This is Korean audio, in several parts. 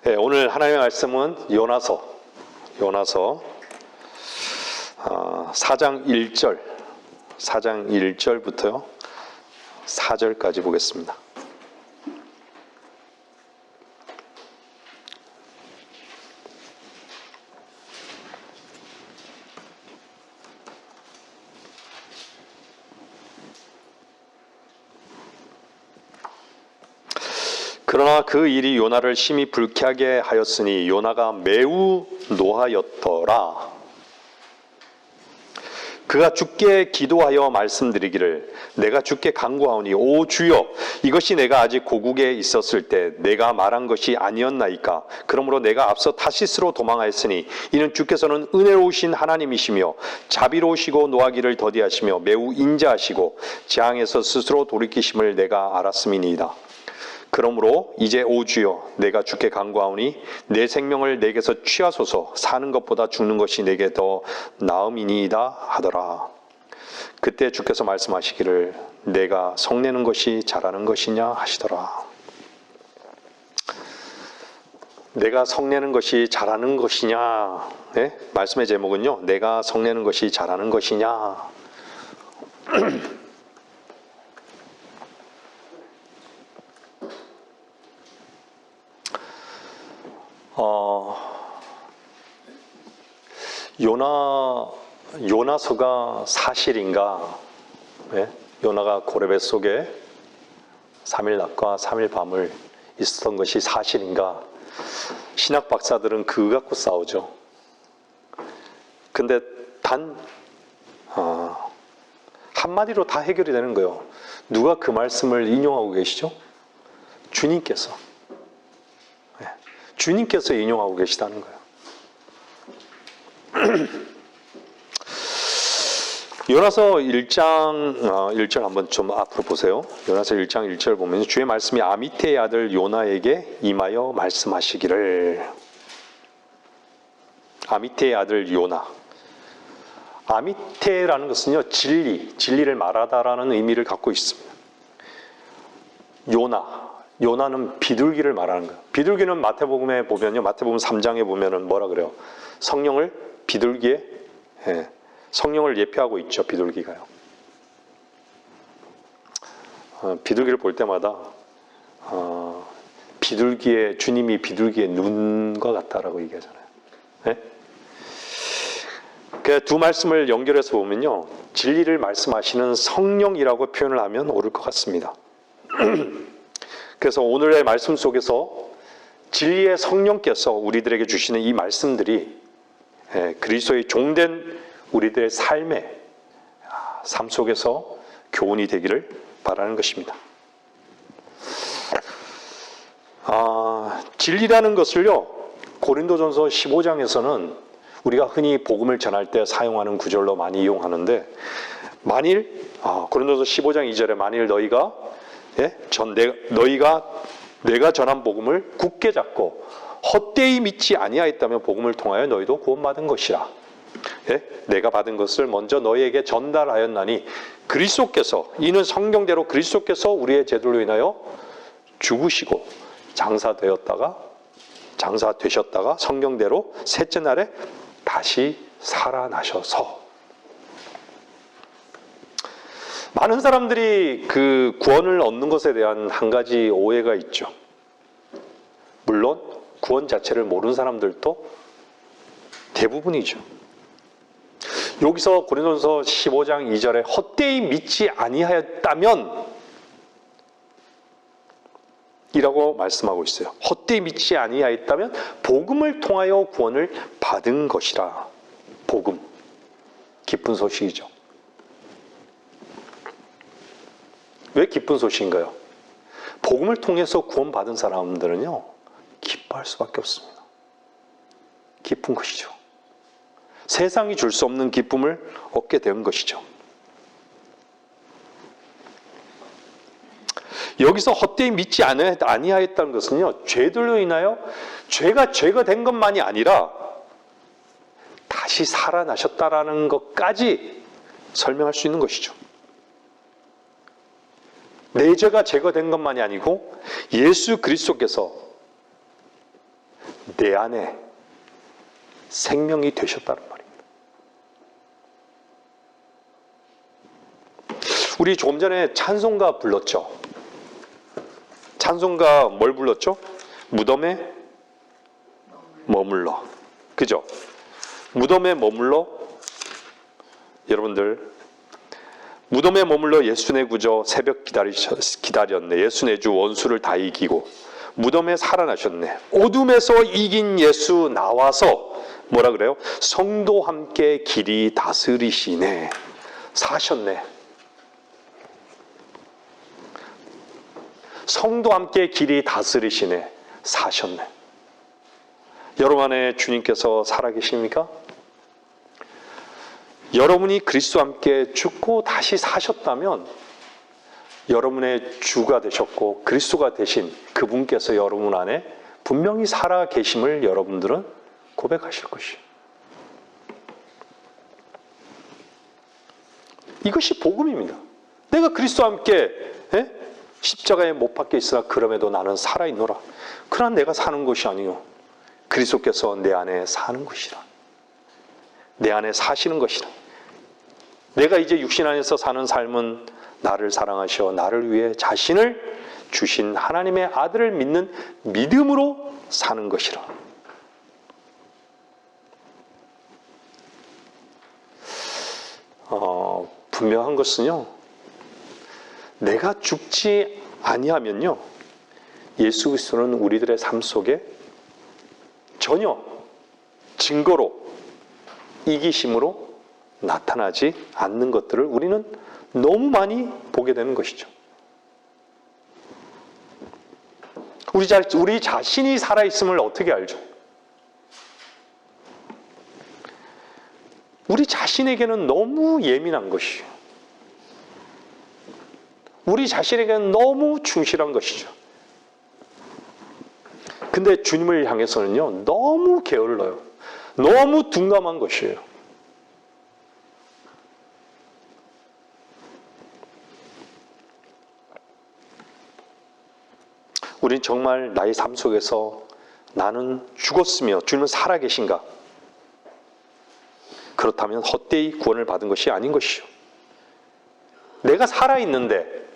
네, 오늘 하나님의 말씀은 요나서 4장 1절부터요 4절까지 보겠습니다. 그러나 그 일이 요나를 심히 불쾌하게 하였으니 요나가 매우 노하였더라. 그가 주께 기도하여 말씀드리기를 내가 주께 간구하오니 오 주여 이것이 내가 아직 고국에 있었을 때 내가 말한 것이 아니었나이까. 그러므로 내가 앞서 타시스로 도망하였으니 이는 주께서는 은혜로우신 하나님이시며 자비로우시고 노하기를 더디하시며 매우 인자하시고 재앙에서 스스로 돌이키심을 내가 알았음이니이다. 그러므로 이제 오 주여 내가 주께 간구하오니 내 생명을 내게서 취하소서. 사는 것보다 죽는 것이 내게 더 나음이니이다 하더라. 그때 주께서 말씀하시기를 내가 성내는 것이 잘하는 것이냐 하시더라. 내가 성내는 것이 잘하는 것이냐. 네? 말씀의 제목은요 내가 성내는 것이 잘하는 것이냐. 요나서가 사실인가? 네? 요나가 고레벳 속에 3일 낮과 3일 밤을 있었던 것이 사실인가? 신학 박사들은 그거 갖고 싸우죠. 근데 단 한마디로 다 해결이 되는 거예요. 누가 그 말씀을 인용하고 계시죠? 주님께서. 네. 주님께서 인용하고 계시다는 거예요. 요나서 1장 1절 한번 좀 앞으로 보세요. 요나서 1장 1절 보면 주의 말씀이 아미태의 아들 요나에게 임하여 말씀하시기를. 아미태의 아들 요나. 아미태라는 것은요 진리를 말하다라는 의미를 갖고 있습니다. 요나는 비둘기를 말하는 거예요. 비둘기는 마태복음에 보면요 마태복음 3장에 보면은 뭐라 그래요? 성령을 비둘기에 성령을 예표하고 있죠. 비둘기가요. 비둘기를 볼 때마다 주님이 비둘기의 눈과 같다라고 얘기하잖아요. 네? 그 두 말씀을 연결해서 보면요 진리를 말씀하시는 성령이라고 표현을 하면 옳을 것 같습니다. 그래서 오늘의 말씀 속에서 진리의 성령께서 우리들에게 주시는 이 말씀들이 그리스도의 종된 우리들의 삶 속에서 교훈이 되기를 바라는 것입니다. 진리라는 것을요 고린도전서 15장에서는 우리가 흔히 복음을 전할 때 사용하는 구절로 많이 이용하는데 만일 고린도전서 15장 2절에 만일 너희가 내가 전한 복음을 굳게 잡고 헛되이 믿지 아니하였다면 복음을 통하여 너희도 구원받은 것이라. 내가 받은 것을 먼저 너희에게 전달하였나니 그리스도께서 이는 성경대로 그리스도께서 우리의 죄들로 인하여 죽으시고 장사되셨다가 성경대로 셋째 날에 다시 살아나셔서. 많은 사람들이 그 구원을 얻는 것에 대한 한 가지 오해가 있죠. 물론 구원 자체를 모르는 사람들도 대부분이죠. 여기서 고린도전서 15장 2절에 헛되이 믿지 아니하였다면 이라고 말씀하고 있어요. 헛되이 믿지 아니하였다면 복음을 통하여 구원을 받은 것이라. 복음, 기쁜 소식이죠. 왜 기쁜 소식인가요? 복음을 통해서 구원받은 사람들은요 기뻐할 수밖에 없습니다. 기쁜 것이죠. 세상이 줄 수 없는 기쁨을 얻게 된 것이죠. 여기서 헛되이 믿지 아니하였다는 것은요 죄들로 인하여 죄가 된 것만이 아니라 다시 살아나셨다라는 것까지 설명할 수 있는 것이죠. 내 죄가 제거된 것만이 아니고 예수 그리스도께서 내 안에 생명이 되셨다는 말입니다. 우리 조금 전에 찬송가 불렀죠. 찬송가 뭘 불렀죠? 무덤에 머물러. 그죠? 무덤에 머물러. 여러분들, 무덤에 머물러 예수 내 구저 새벽 기다렸네. 예수 내 주 원수를 다 이기고 무덤에 살아나셨네. 어둠에서 이긴 예수 나와서 뭐라 그래요? 성도 함께 길이 다스리시네. 사셨네. 성도 함께 길이 다스리시네. 사셨네. 여러분 안에 주님께서 살아계십니까? 여러분이 그리스도와 함께 죽고 다시 사셨다면 여러분의 주가 되셨고 그리스도가 되신 그분께서 여러분 안에 분명히 살아계심을 여러분들은 고백하실 것이에요. 이것이 복음입니다. 내가 그리스도와 함께 십자가에 못 박혀 있으나 그럼에도 나는 살아있노라. 그러나 내가 사는 것이 아니요 그리스도께서 내 안에 사는 것이라. 내 안에 사시는 것이라. 내가 이제 육신 안에서 사는 삶은 나를 사랑하셔 나를 위해 자신을 주신 하나님의 아들을 믿는 믿음으로 사는 것이라. 분명한 것은요, 내가 죽지 아니하면요, 예수 그리스도는 우리들의 삶 속에 전혀 증거로, 이기심으로 나타나지 않는 것들을 우리는 너무 많이 보게 되는 것이죠. 우리 자신이 살아있음을 어떻게 알죠? 우리 자신에게는 너무 예민한 것이에요. 우리 자신에게는 너무 충실한 것이죠. 근데 주님을 향해서는요, 너무 게을러요. 너무 둔감한 것이에요. 우린 정말 나의 삶 속에서 나는 죽었으며 주님은 살아계신가? 그렇다면 헛되이 구원을 받은 것이 아닌 것이요. 내가 살아있는데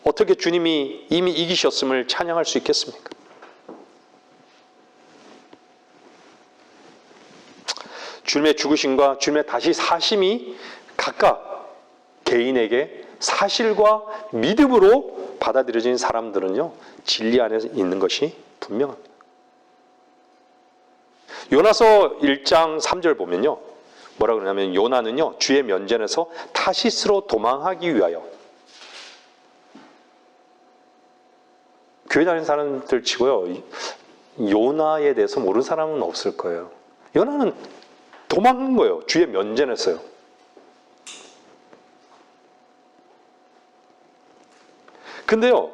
어떻게 주님이 이미 이기셨음을 찬양할 수 있겠습니까? 주님의 죽으심과 주님의 다시 사심이 각각 개인에게 사실과 믿음으로 받아들여진 사람들은요, 진리 안에 있는 것이 분명합니다. 요나서 1장 3절 보면요, 뭐라 그러냐면 요나는요, 주의 면전에서 타시스로 도망하기 위하여. 교회 다니는 사람들 치고요, 요나에 대해서 모르는 사람은 없을 거예요. 요나는 도망한 거예요. 주의 면전에서요. 근데요,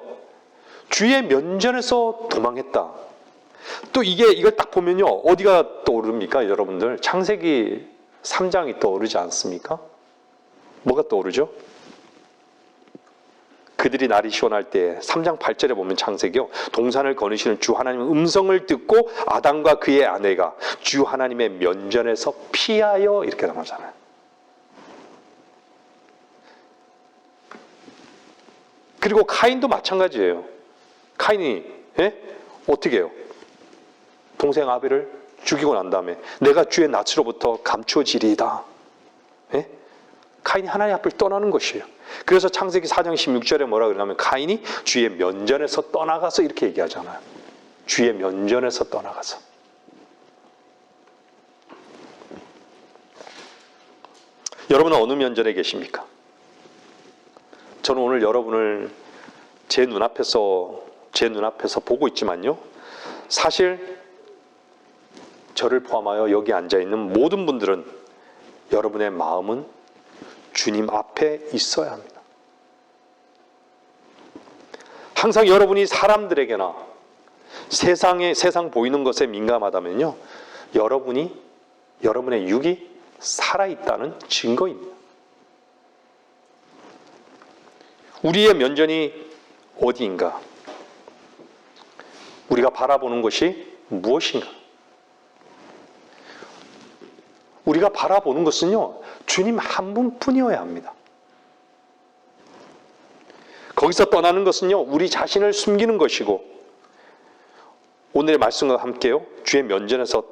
주의 면전에서 도망했다. 또 이걸 딱 보면요, 어디가 떠오릅니까, 여러분들? 창세기 3장이 떠오르지 않습니까? 뭐가 떠오르죠? 그들이 날이 시원할 때 3장 8절에 보면 창세기요, 동산을 거느시는 주 하나님의 음성을 듣고 아담과 그의 아내가 주 하나님의 면전에서 피하여, 이렇게 나오잖아요. 그리고 카인도 마찬가지예요. 카인이 어떻게 해요? 동생 아벨을 죽이고 난 다음에 내가 주의 낯으로부터 감추어지리이다. 카인이 하나님 앞을 떠나는 것이에요. 그래서 창세기 4장 16절에 뭐라 그러냐면 카인이 주의 면전에서 떠나가서, 이렇게 얘기하잖아요. 주의 면전에서 떠나가서. 여러분은 어느 면전에 계십니까? 저는 오늘 여러분을 제 눈앞에서 보고 있지만요, 사실 저를 포함하여 여기 앉아있는 모든 분들은 여러분의 마음은 주님 앞에 있어야 합니다. 항상 여러분이 사람들에게나 세상 보이는 것에 민감하다면요, 여러분의 육이 살아있다는 증거입니다. 우리의 면전이 어디인가? 우리가 바라보는 것이 무엇인가? 우리가 바라보는 것은요, 주님 한 분뿐이어야 합니다. 거기서 떠나는 것은요, 우리 자신을 숨기는 것이고, 오늘의 말씀과 함께요, 주의 면전에서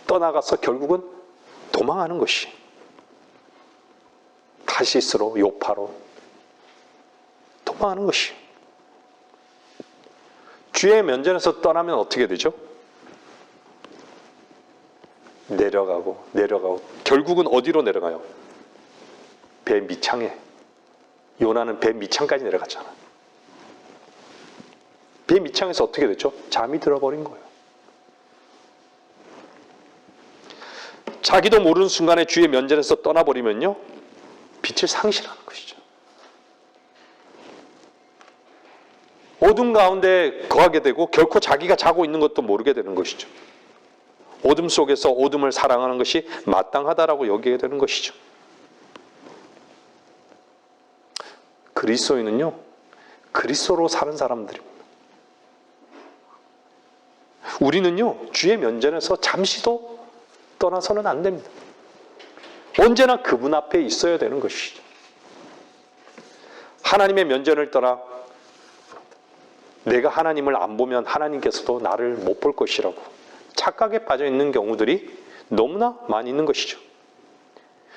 떠나가서 결국은 도망하는 것이, 다시스로, 요파로 도망하는 것이. 주의 면전에서 떠나면 어떻게 되죠? 내려가고 결국은 어디로 내려가요? 배 밑창에. 요나는 배 밑창까지 내려갔잖아. 배 밑창에서 어떻게 됐죠? 잠이 들어버린 거예요. 자기도 모르는 순간에 주의 면전에서 떠나버리면요, 빛을 상실하는 것이죠. 어둠 가운데 거하게 되고 결코 자기가 자고 있는 것도 모르게 되는 것이죠. 어둠 속에서 어둠을 사랑하는 것이 마땅하다라고 여기게 되는 것이죠. 그리스도인은요, 그리스도로 사는 사람들입니다. 우리는요, 주의 면전에서 잠시도 떠나서는 안 됩니다. 언제나 그분 앞에 있어야 되는 것이죠. 하나님의 면전을 떠나 내가 하나님을 안 보면 하나님께서도 나를 못 볼 것이라고 착각에 빠져 있는 경우들이 너무나 많이 있는 것이죠.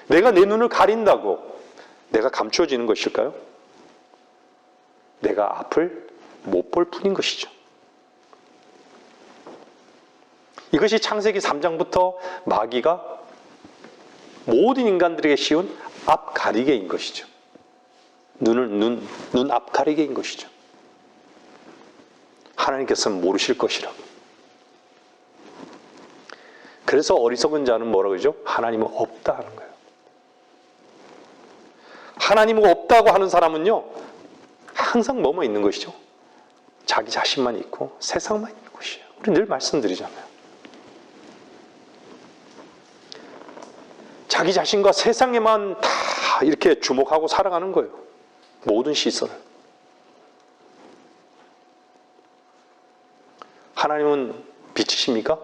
내가 내 눈을 가린다고 내가 감추어지는 것일까요? 내가 앞을 못 볼 뿐인 것이죠. 이것이 창세기 3장부터 마귀가 모든 인간들에게 씌운 앞가리개인 것이죠. 눈 앞가리개인 것이죠. 하나님께서는 모르실 것이라고. 그래서 어리석은 자는 뭐라 그러죠? 하나님은 없다 하는 거예요. 하나님은 없다고 하는 사람은요, 항상 뭐뭐 있는 것이죠? 자기 자신만 있고 세상만 있는 것이에요. 우리 늘 말씀드리잖아요. 자기 자신과 세상에만 다 이렇게 주목하고 살아가는 거예요. 모든 시선을. 하나님은 빛이십니까?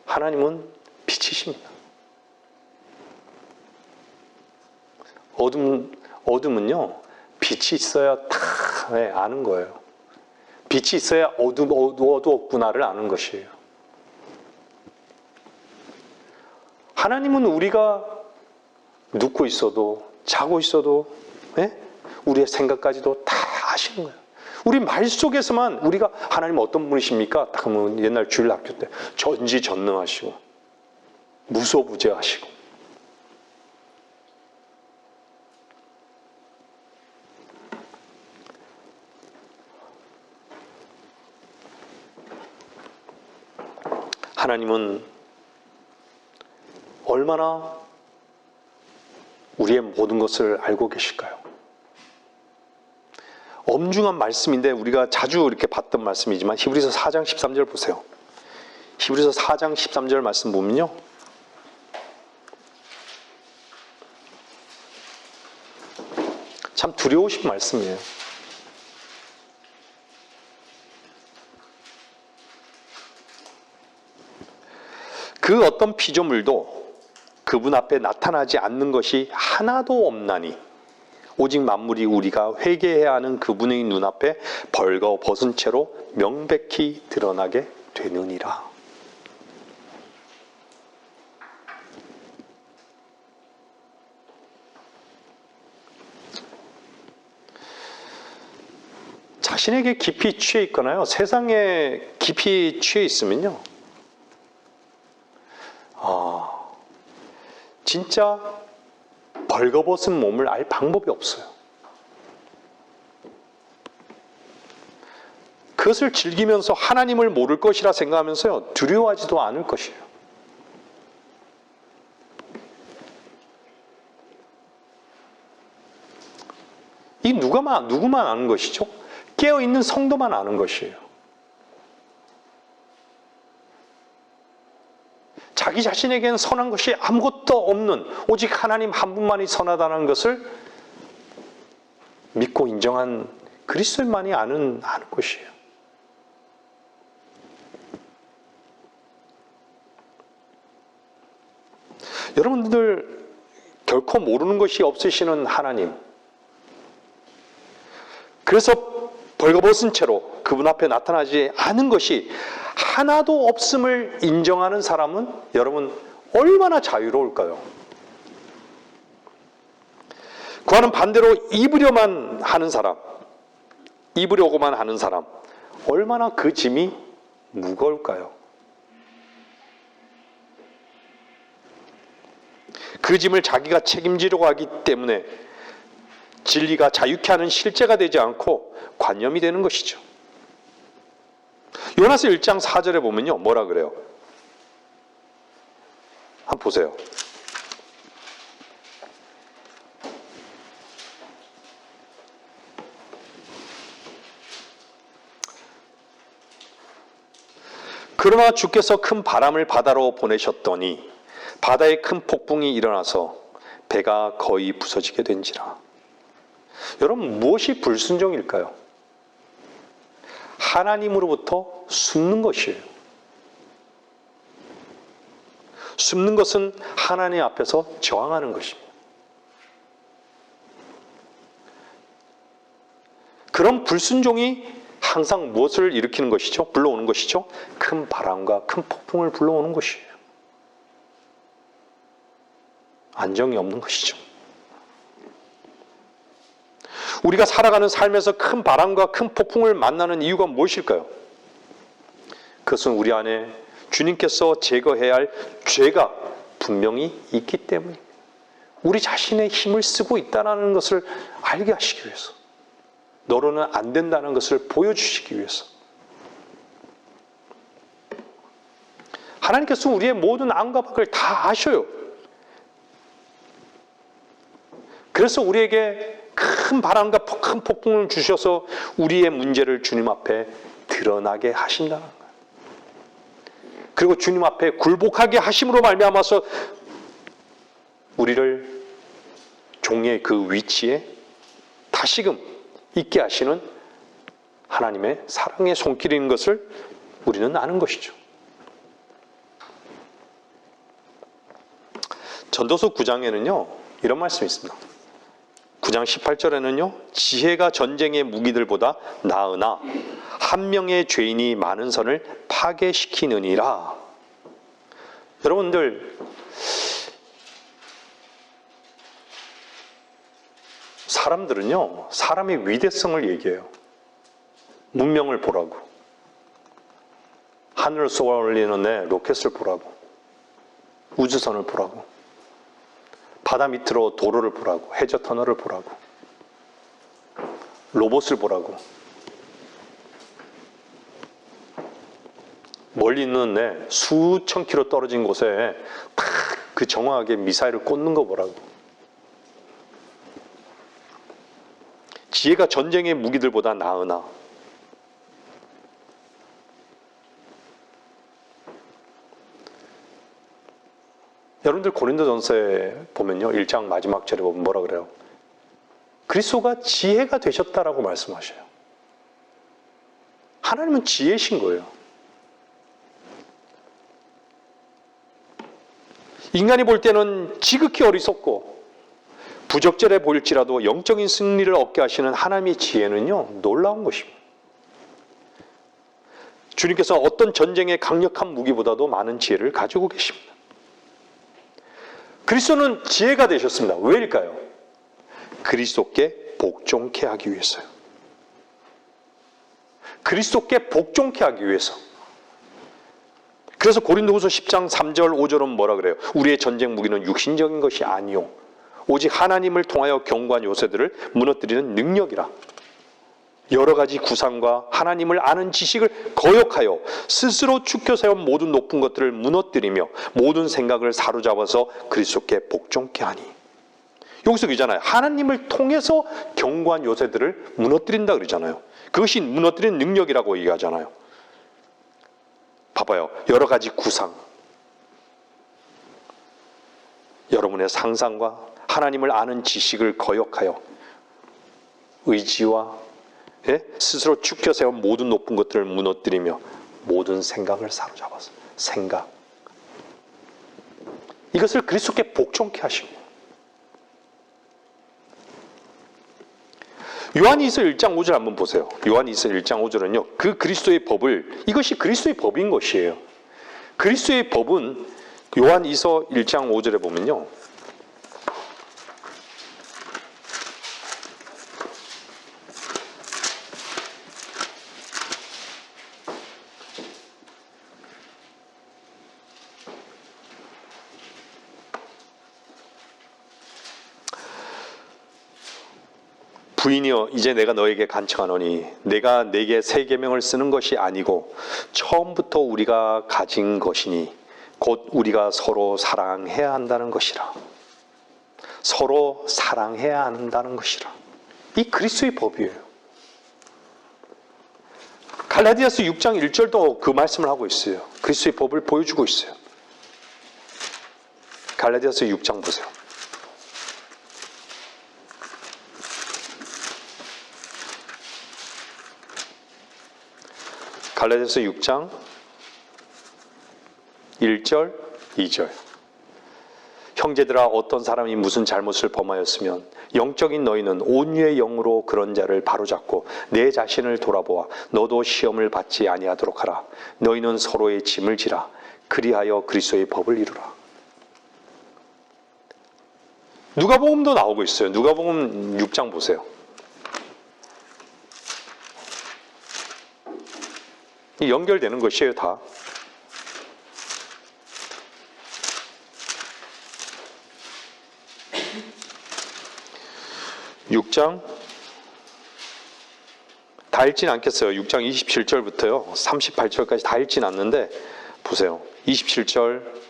하나님은 빛이십니다. 어둠은요, 빛이 있어야 다 아는 거예요. 빛이 있어야 어두워도 없구나를 아는 것이에요. 하나님은 우리가 눕고 있어도, 자고 있어도, 우리의 생각까지도 다 아시는 거예요. 우리 말 속에서만 우리가 하나님 어떤 분이십니까? 딱 하면 옛날 주일학교 때 전지전능하시고 무소부재하시고 하나님은 얼마나 우리의 모든 것을 알고 계실까요? 엄중한 말씀인데 우리가 자주 이렇게 봤던 말씀이지만 히브리서 4장 13절 보세요. 히브리서 4장 13절 말씀 보면요, 참 두려우신 말씀이에요. 그 어떤 피조물도 그분 앞에 나타나지 않는 것이 하나도 없나니 오직 만물이 우리가 회개해야 하는 그분의 눈앞에 벌거벗은 채로 명백히 드러나게 되느니라. 자신에게 깊이 취해 있거나요, 세상에 깊이 취해 있으면요, 진짜 벌거벗은 몸을 알 방법이 없어요. 그것을 즐기면서 하나님을 모를 것이라 생각하면서요, 두려워하지도 않을 것이에요. 이 누구만 아는 것이죠? 깨어있는 성도만 아는 것이에요. 자기 자신에게는 선한 것이 아무것도 없는 오직 하나님 한 분만이 선하다는 것을 믿고 인정한 그리스도인만이 아는 것이에요. 여러분들 결코 모르는 것이 없으시는 하나님. 그래서 벌거벗은 채로 그분 앞에 나타나지 않은 것이 하나도 없음을 인정하는 사람은 여러분 얼마나 자유로울까요? 그와는 반대로 입으려고만 하는 사람, 얼마나 그 짐이 무거울까요? 그 짐을 자기가 책임지려고 하기 때문에 진리가 자유케 하는 실제가 되지 않고 관념이 되는 것이죠. 요나서 1장 4절에 보면요, 뭐라 그래요? 한번 보세요. 그러나 주께서 큰 바람을 바다로 보내셨더니 바다에 큰 폭풍이 일어나서 배가 거의 부서지게 된지라. 여러분, 무엇이 불순종일까요? 하나님으로부터 숨는 것이에요. 숨는 것은 하나님 앞에서 저항하는 것입니다. 그런 불순종이 항상 무엇을 일으키는 것이죠? 불러오는 것이죠? 큰 바람과 큰 폭풍을 불러오는 것이에요. 안정이 없는 것이죠. 우리가 살아가는 삶에서 큰 바람과 큰 폭풍을 만나는 이유가 무엇일까요? 그것은 우리 안에 주님께서 제거해야 할 죄가 분명히 있기 때문입니다. 우리 자신의 힘을 쓰고 있다는 것을 알게 하시기 위해서, 너로는 안 된다는 것을 보여주시기 위해서. 하나님께서 우리의 모든 안과 밖을 다 아셔요. 그래서 우리에게 큰 바람과 큰 폭풍을 주셔서 우리의 문제를 주님 앞에 드러나게 하신다는 거예요. 그리고 주님 앞에 굴복하게 하심으로 말미암아서 우리를 종의 그 위치에 다시금 있게 하시는 하나님의 사랑의 손길인 것을 우리는 아는 것이죠. 전도서 9장에는요 이런 말씀이 있습니다. 9장 18절에는요 지혜가 전쟁의 무기들보다 나으나 한 명의 죄인이 많은 선을 파괴시키느니라. 여러분들, 사람들은요 사람의 위대성을 얘기해요. 문명을 보라고, 하늘을 쏘아올리는 내 로켓을 보라고, 우주선을 보라고, 바다 밑으로 도로를 보라고, 해저 터널을 보라고, 로봇을 보라고, 멀리 있는 내 수천 킬로 떨어진 곳에 탁 그 정확하게 미사일을 꽂는 거 보라고. 지혜가 전쟁의 무기들보다 나으나. 여러분들 고린도전서에 보면요 1장 마지막 절에 보면 뭐라 그래요? 그리스도가 지혜가 되셨다라고 말씀하셔요. 하나님은 지혜신 거예요. 인간이 볼 때는 지극히 어리석고 부적절해 보일지라도 영적인 승리를 얻게 하시는 하나님의 지혜는요 놀라운 것입니다. 주님께서 어떤 전쟁의 강력한 무기보다도 많은 지혜를 가지고 계십니다. 그리스도는 지혜가 되셨습니다. 왜일까요? 그리스도께 복종케 하기 위해서요. 그리스도께 복종케 하기 위해서. 그래서 고린도후서 10장 3절 5절은 뭐라 그래요? 우리의 전쟁 무기는 육신적인 것이 아니요 오직 하나님을 통하여 견고한 요새들을 무너뜨리는 능력이라. 여러 가지 구상과 하나님을 아는 지식을 거역하여 스스로 축혀 세운 모든 높은 것들을 무너뜨리며 모든 생각을 사로잡아서 그리스도께 복종케 하니. 여기서 그러잖아요. 하나님을 통해서 견고한 요새들을 무너뜨린다 그러잖아요. 그것이 무너뜨리는 능력이라고 얘기하잖아요. 봐봐요. 여러 가지 구상, 여러분의 상상과 하나님을 아는 지식을 거역하여 의지와 스스로 축켜 세운 모든 높은 것들을 무너뜨리며 모든 생각을 사로잡아서 생각. 이것을 그리스도께 복종케 하시고 요한이서 1장 5절 한번 보세요. 요한이서 1장 5절은요. 그 그리스도의 법을 이것이 그리스도의 법인 것이에요. 그리스도의 법은 요한이서 1장 5절에 보면요. 부인이여 이제 내가 너에게 간청하노니 내가 네게 새 계명을 쓰는 것이 아니고 처음부터 우리가 가진 것이니 곧 우리가 서로 사랑해야 한다는 것이라. 서로 사랑해야 한다는 것이라. 이 그리스도의 법이에요. 갈라디아서 6장 1절도 그 말씀을 하고 있어요. 그리스도의 법을 보여주고 있어요. 갈라디아서 6장 보세요. 갈라디아서 6장 1절, 2절. 형제들아 어떤 사람이 무슨 잘못을 범하였으면 영적인 너희는 온유의 영으로 그런 자를 바로잡고 내 자신을 돌아보아 너도 시험을 받지 아니하도록 하라. 너희는 서로의 짐을 지라. 그리하여 그리스도의 법을 이루라. 누가복음도 나오고 있어요. 누가복음 6장 보세요. 연결되는 것이에요, 다. (6장) 다 읽진 않겠어요. 6장 27절부터요 38절까지 다 읽진 않는데 보세요. 27절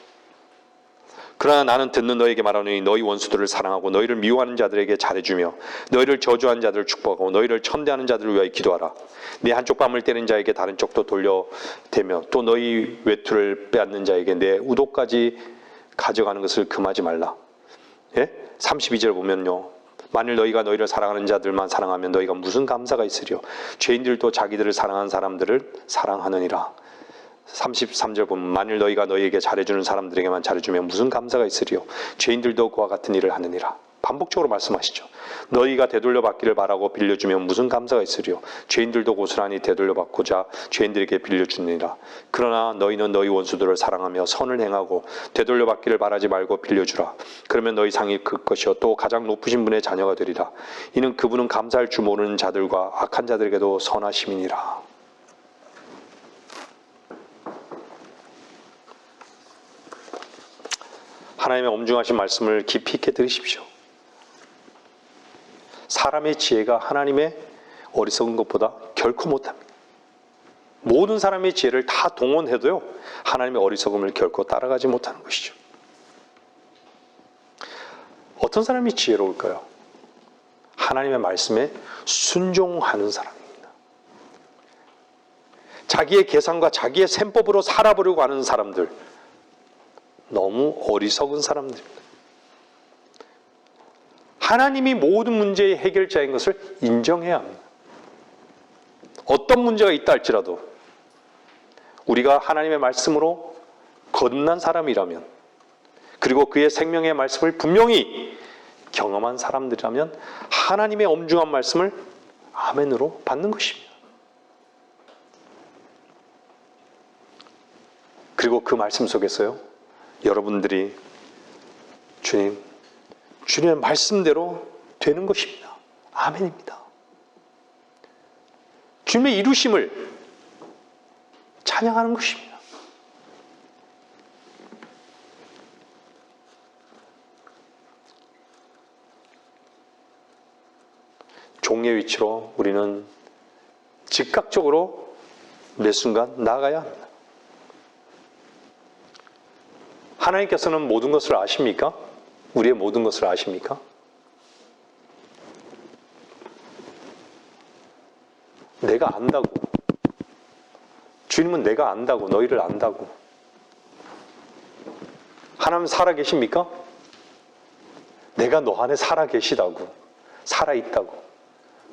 그러나 나는 듣는 너에게 말하노니 너희 원수들을 사랑하고 너희를 미워하는 자들에게 잘해주며 너희를 저주하는 자들을 축복하고 너희를 천대하는 자들을 위하여 기도하라. 네 한쪽 뺨을 때린 자에게 다른 쪽도 돌려대며 또 너희 외투를 빼앗는 자에게 내 우도까지 가져가는 것을 금하지 말라. 32절 보면요. 만일 너희가 너희를 사랑하는 자들만 사랑하면 너희가 무슨 감사가 있으리요. 죄인들도 자기들을 사랑하는 사람들을 사랑하느니라. 33절 보면 만일 너희가 너희에게 잘해주는 사람들에게만 잘해주면 무슨 감사가 있으리요. 죄인들도 그와 같은 일을 하느니라. 반복적으로 말씀하시죠. 너희가 되돌려 받기를 바라고 빌려주면 무슨 감사가 있으리요. 죄인들도 고스란히 되돌려 받고자 죄인들에게 빌려주느니라. 그러나 너희는 너희 원수들을 사랑하며 선을 행하고 되돌려 받기를 바라지 말고 빌려주라. 그러면 너희 상이 그 것이요 또 가장 높으신 분의 자녀가 되리라. 이는 그분은 감사할 줄 모르는 자들과 악한 자들에게도 선하심이니라. 하나님의 엄중하신 말씀을 깊이 있게 들으십시오. 사람의 지혜가 하나님의 어리석은 것보다 결코 못합니다. 모든 사람의 지혜를 다 동원해도요 하나님의 어리석음을 결코 따라가지 못하는 것이죠. 어떤 사람이 지혜로울까요? 하나님의 말씀에 순종하는 사람입니다. 자기의 계산과 자기의 셈법으로 살아보려고 하는 사람들, 너무 어리석은 사람들입니다. 하나님이 모든 문제의 해결자인 것을 인정해야 합니다. 어떤 문제가 있다 할지라도 우리가 하나님의 말씀으로 거듭난 사람이라면, 그리고 그의 생명의 말씀을 분명히 경험한 사람들이라면 하나님의 엄중한 말씀을 아멘으로 받는 것입니다. 그리고 그 말씀 속에서요 여러분들이 주님의 말씀대로 되는 것입니다. 아멘입니다. 주님의 이루심을 찬양하는 것입니다. 종의 위치로 우리는 즉각적으로 매 순간 나아가야 합니다. 하나님께서는 모든 것을 아십니까? 우리의 모든 것을 아십니까? 내가 안다고. 주님은 내가 안다고, 너희를 안다고. 하나님 살아계십니까? 내가 너 안에 살아계시다고, 살아있다고.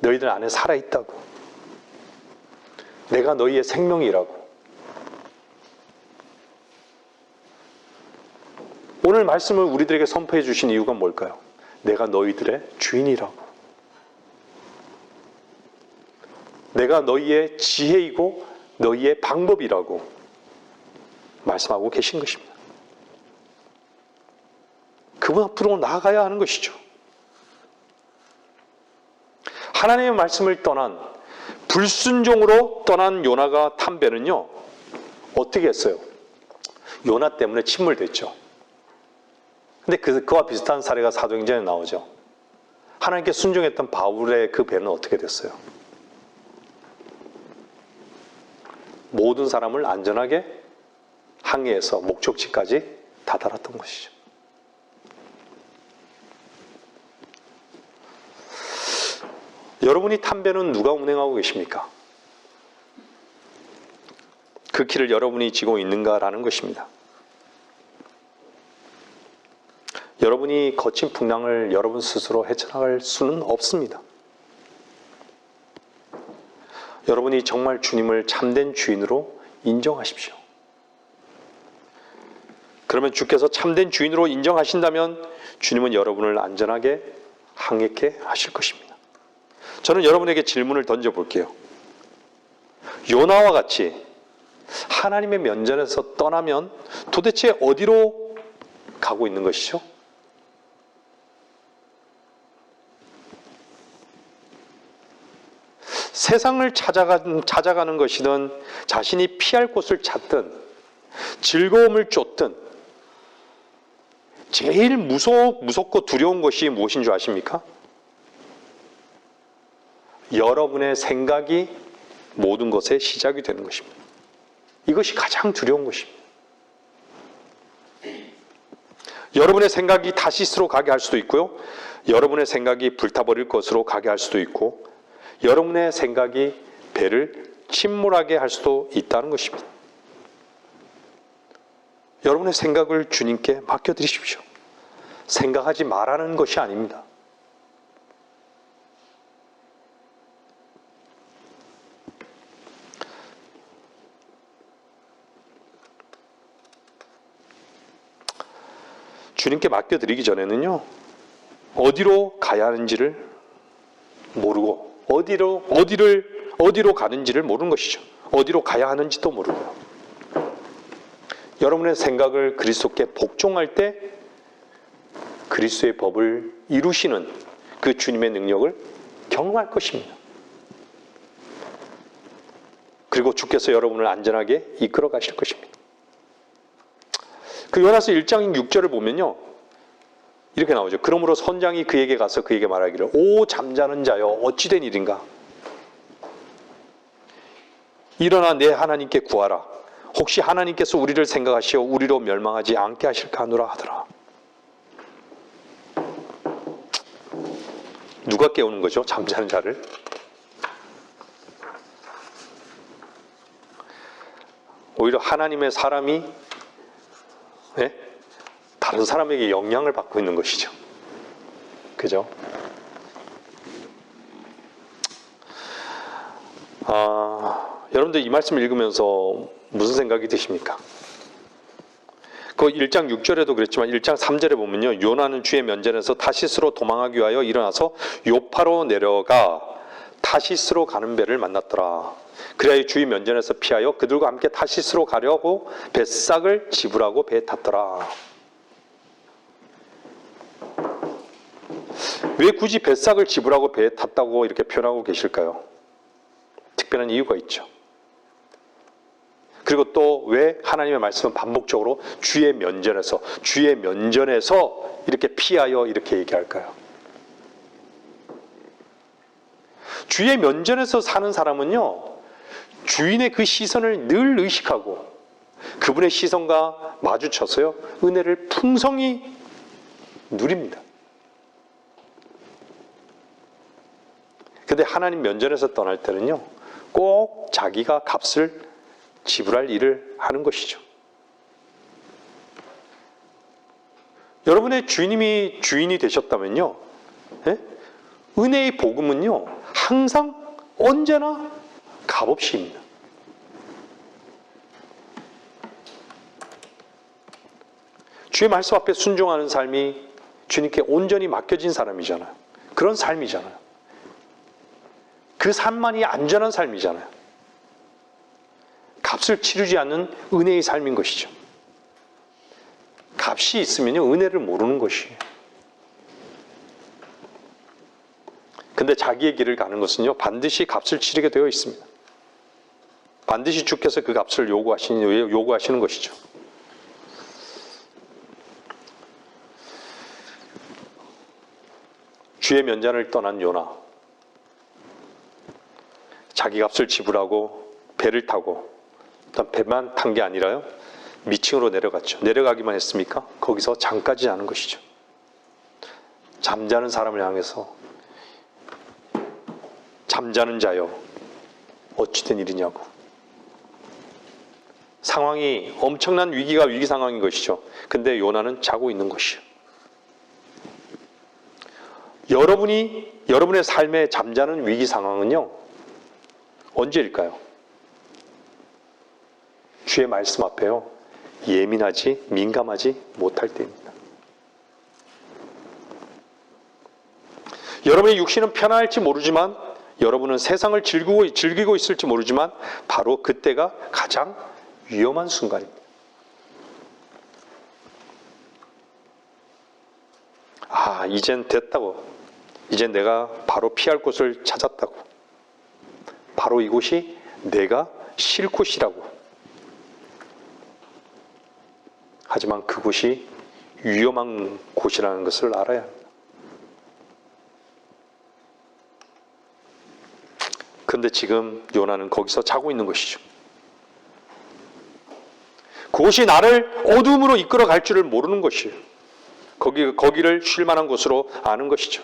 너희들 안에 살아있다고. 내가 너희의 생명이라고. 오늘 말씀을 우리들에게 선포해 주신 이유가 뭘까요? 내가 너희들의 주인이라고. 내가 너희의 지혜이고 너희의 방법이라고 말씀하고 계신 것입니다. 그분 앞으로 나아가야 하는 것이죠. 하나님의 말씀을 떠난, 불순종으로 떠난 요나가 탐배는요, 어떻게 했어요? 요나 때문에 침몰됐죠. 근데 그와 비슷한 사례가 사도행전에 나오죠. 하나님께 순종했던 바울의 그 배는 어떻게 됐어요? 모든 사람을 안전하게 항해해서 목적지까지 다다랐던 것이죠. 여러분이 탐배는 누가 운행하고 계십니까? 그 길을 여러분이 지고 있는가라는 것입니다. 여러분이 거친 풍랑을 여러분 스스로 헤쳐나갈 수는 없습니다. 여러분이 정말 주님을 참된 주인으로 인정하십시오. 그러면 주께서 참된 주인으로 인정하신다면 주님은 여러분을 안전하게 항해케 하실 것입니다. 저는 여러분에게 질문을 던져볼게요. 요나와 같이 하나님의 면전에서 떠나면 도대체 어디로 가고 있는 것이죠? 세상을 찾아가는 것이든 자신이 피할 곳을 찾든 즐거움을 쫓든 제일 무섭고 두려운 것이 무엇인 줄 아십니까? 여러분의 생각이 모든 것의 시작이 되는 것입니다. 이것이 가장 두려운 것입니다. 여러분의 생각이 다시스로 가게 할 수도 있고요. 여러분의 생각이 불타버릴 것으로 가게 할 수도 있고 여러분의 생각이 배를 침몰하게 할 수도 있다는 것입니다. 여러분의 생각을 주님께 맡겨드리십시오. 생각하지 말라는 것이 아닙니다. 주님께 맡겨드리기 전에는요, 어디로 가야 하는지를 모르고, 어디로 가는지를 모르는 것이죠. 어디로 가야 하는지도 모르고요. 여러분의 생각을 그리스도께 복종할 때 그리스도의 법을 이루시는 그 주님의 능력을 경험할 것입니다. 그리고 주께서 여러분을 안전하게 이끌어 가실 것입니다. 그 요나서 1장 6절을 보면요, 이렇게 나오죠. 그러므로 선장이 그에게 가서 그에게 말하기를 오 잠자는 자여 어찌 된 일인가? 일어나 내 하나님께 구하라. 혹시 하나님께서 우리를 생각하시어 우리로 멸망하지 않게 하실까 하노라 하더라. 누가 깨우는 거죠? 잠자는 자를? 오히려 하나님의 사람이 다른 사람에게 영향을 받고 있는 것이죠. 그죠? 여러분들 이 말씀을 읽으면서 무슨 생각이 드십니까? 그 1장 6절에도 그랬지만 1장 3절에 보면요, 요나는 주의 면전에서 타시스로 도망하기 위하여 일어나서 요파로 내려가 타시스로 가는 배를 만났더라. 그래야 주의 면전에서 피하여 그들과 함께 타시스로 가려고 뱃삭을 지불하고 배에 탔더라. 왜 굳이 뱃삭을 지불하고 배에 탔다고 이렇게 표현하고 계실까요? 특별한 이유가 있죠. 그리고 또 왜 하나님의 말씀은 반복적으로 주의 면전에서 이렇게 피하여 이렇게 얘기할까요? 주의 면전에서 사는 사람은요, 주인의 그 시선을 늘 의식하고 그분의 시선과 마주쳐서요, 은혜를 풍성히 누립니다. 근데 하나님 면전에서 떠날 때는요, 꼭 자기가 값을 지불할 일을 하는 것이죠. 여러분의 주님이 주인이 되셨다면요, 은혜의 복음은요, 항상 언제나 값없이입니다. 주의 말씀 앞에 순종하는 삶이 주님께 온전히 맡겨진 사람이잖아요. 그런 삶이잖아요. 그 삶만이 안전한 삶이잖아요. 값을 치르지 않는 은혜의 삶인 것이죠. 값이 있으면요, 은혜를 모르는 것이에요. 근데 자기의 길을 가는 것은요, 반드시 값을 치르게 되어 있습니다. 반드시 주께서 그 값을 요구하시는 것이죠. 주의 면전을 떠난 요나, 자기 값을 지불하고 배를 타고, 일단 배만 탄 게 아니라요, 미층으로 내려갔죠. 내려가기만 했습니까? 거기서 잠까지 자는 것이죠. 잠자는 사람을 향해서 잠자는 자여 어찌된 일이냐고. 상황이 엄청난 위기가 위기 상황인 것이죠. 근데 요나는 자고 있는 것이요. 여러분의 삶에 잠자는 위기 상황은요, 언제일까요? 주의 말씀 앞에요, 예민하지, 민감하지 못할 때입니다. 여러분의 육신은 편안할지 모르지만, 여러분은 세상을 즐기고 있을지 모르지만, 바로 그때가 가장 위험한 순간입니다. 아, 이젠 됐다고. 이젠 내가 바로 피할 곳을 찾았다고. 바로 이곳이 내가 쉴 곳이라고. 하지만 그곳이 위험한 곳이라는 것을 알아야 합니다. 그런데 지금 요나는 거기서 자고 있는 것이죠. 그곳이 나를 어둠으로 이끌어 갈 줄을 모르는 것이에요. 거기를 쉴 만한 곳으로 아는 것이죠.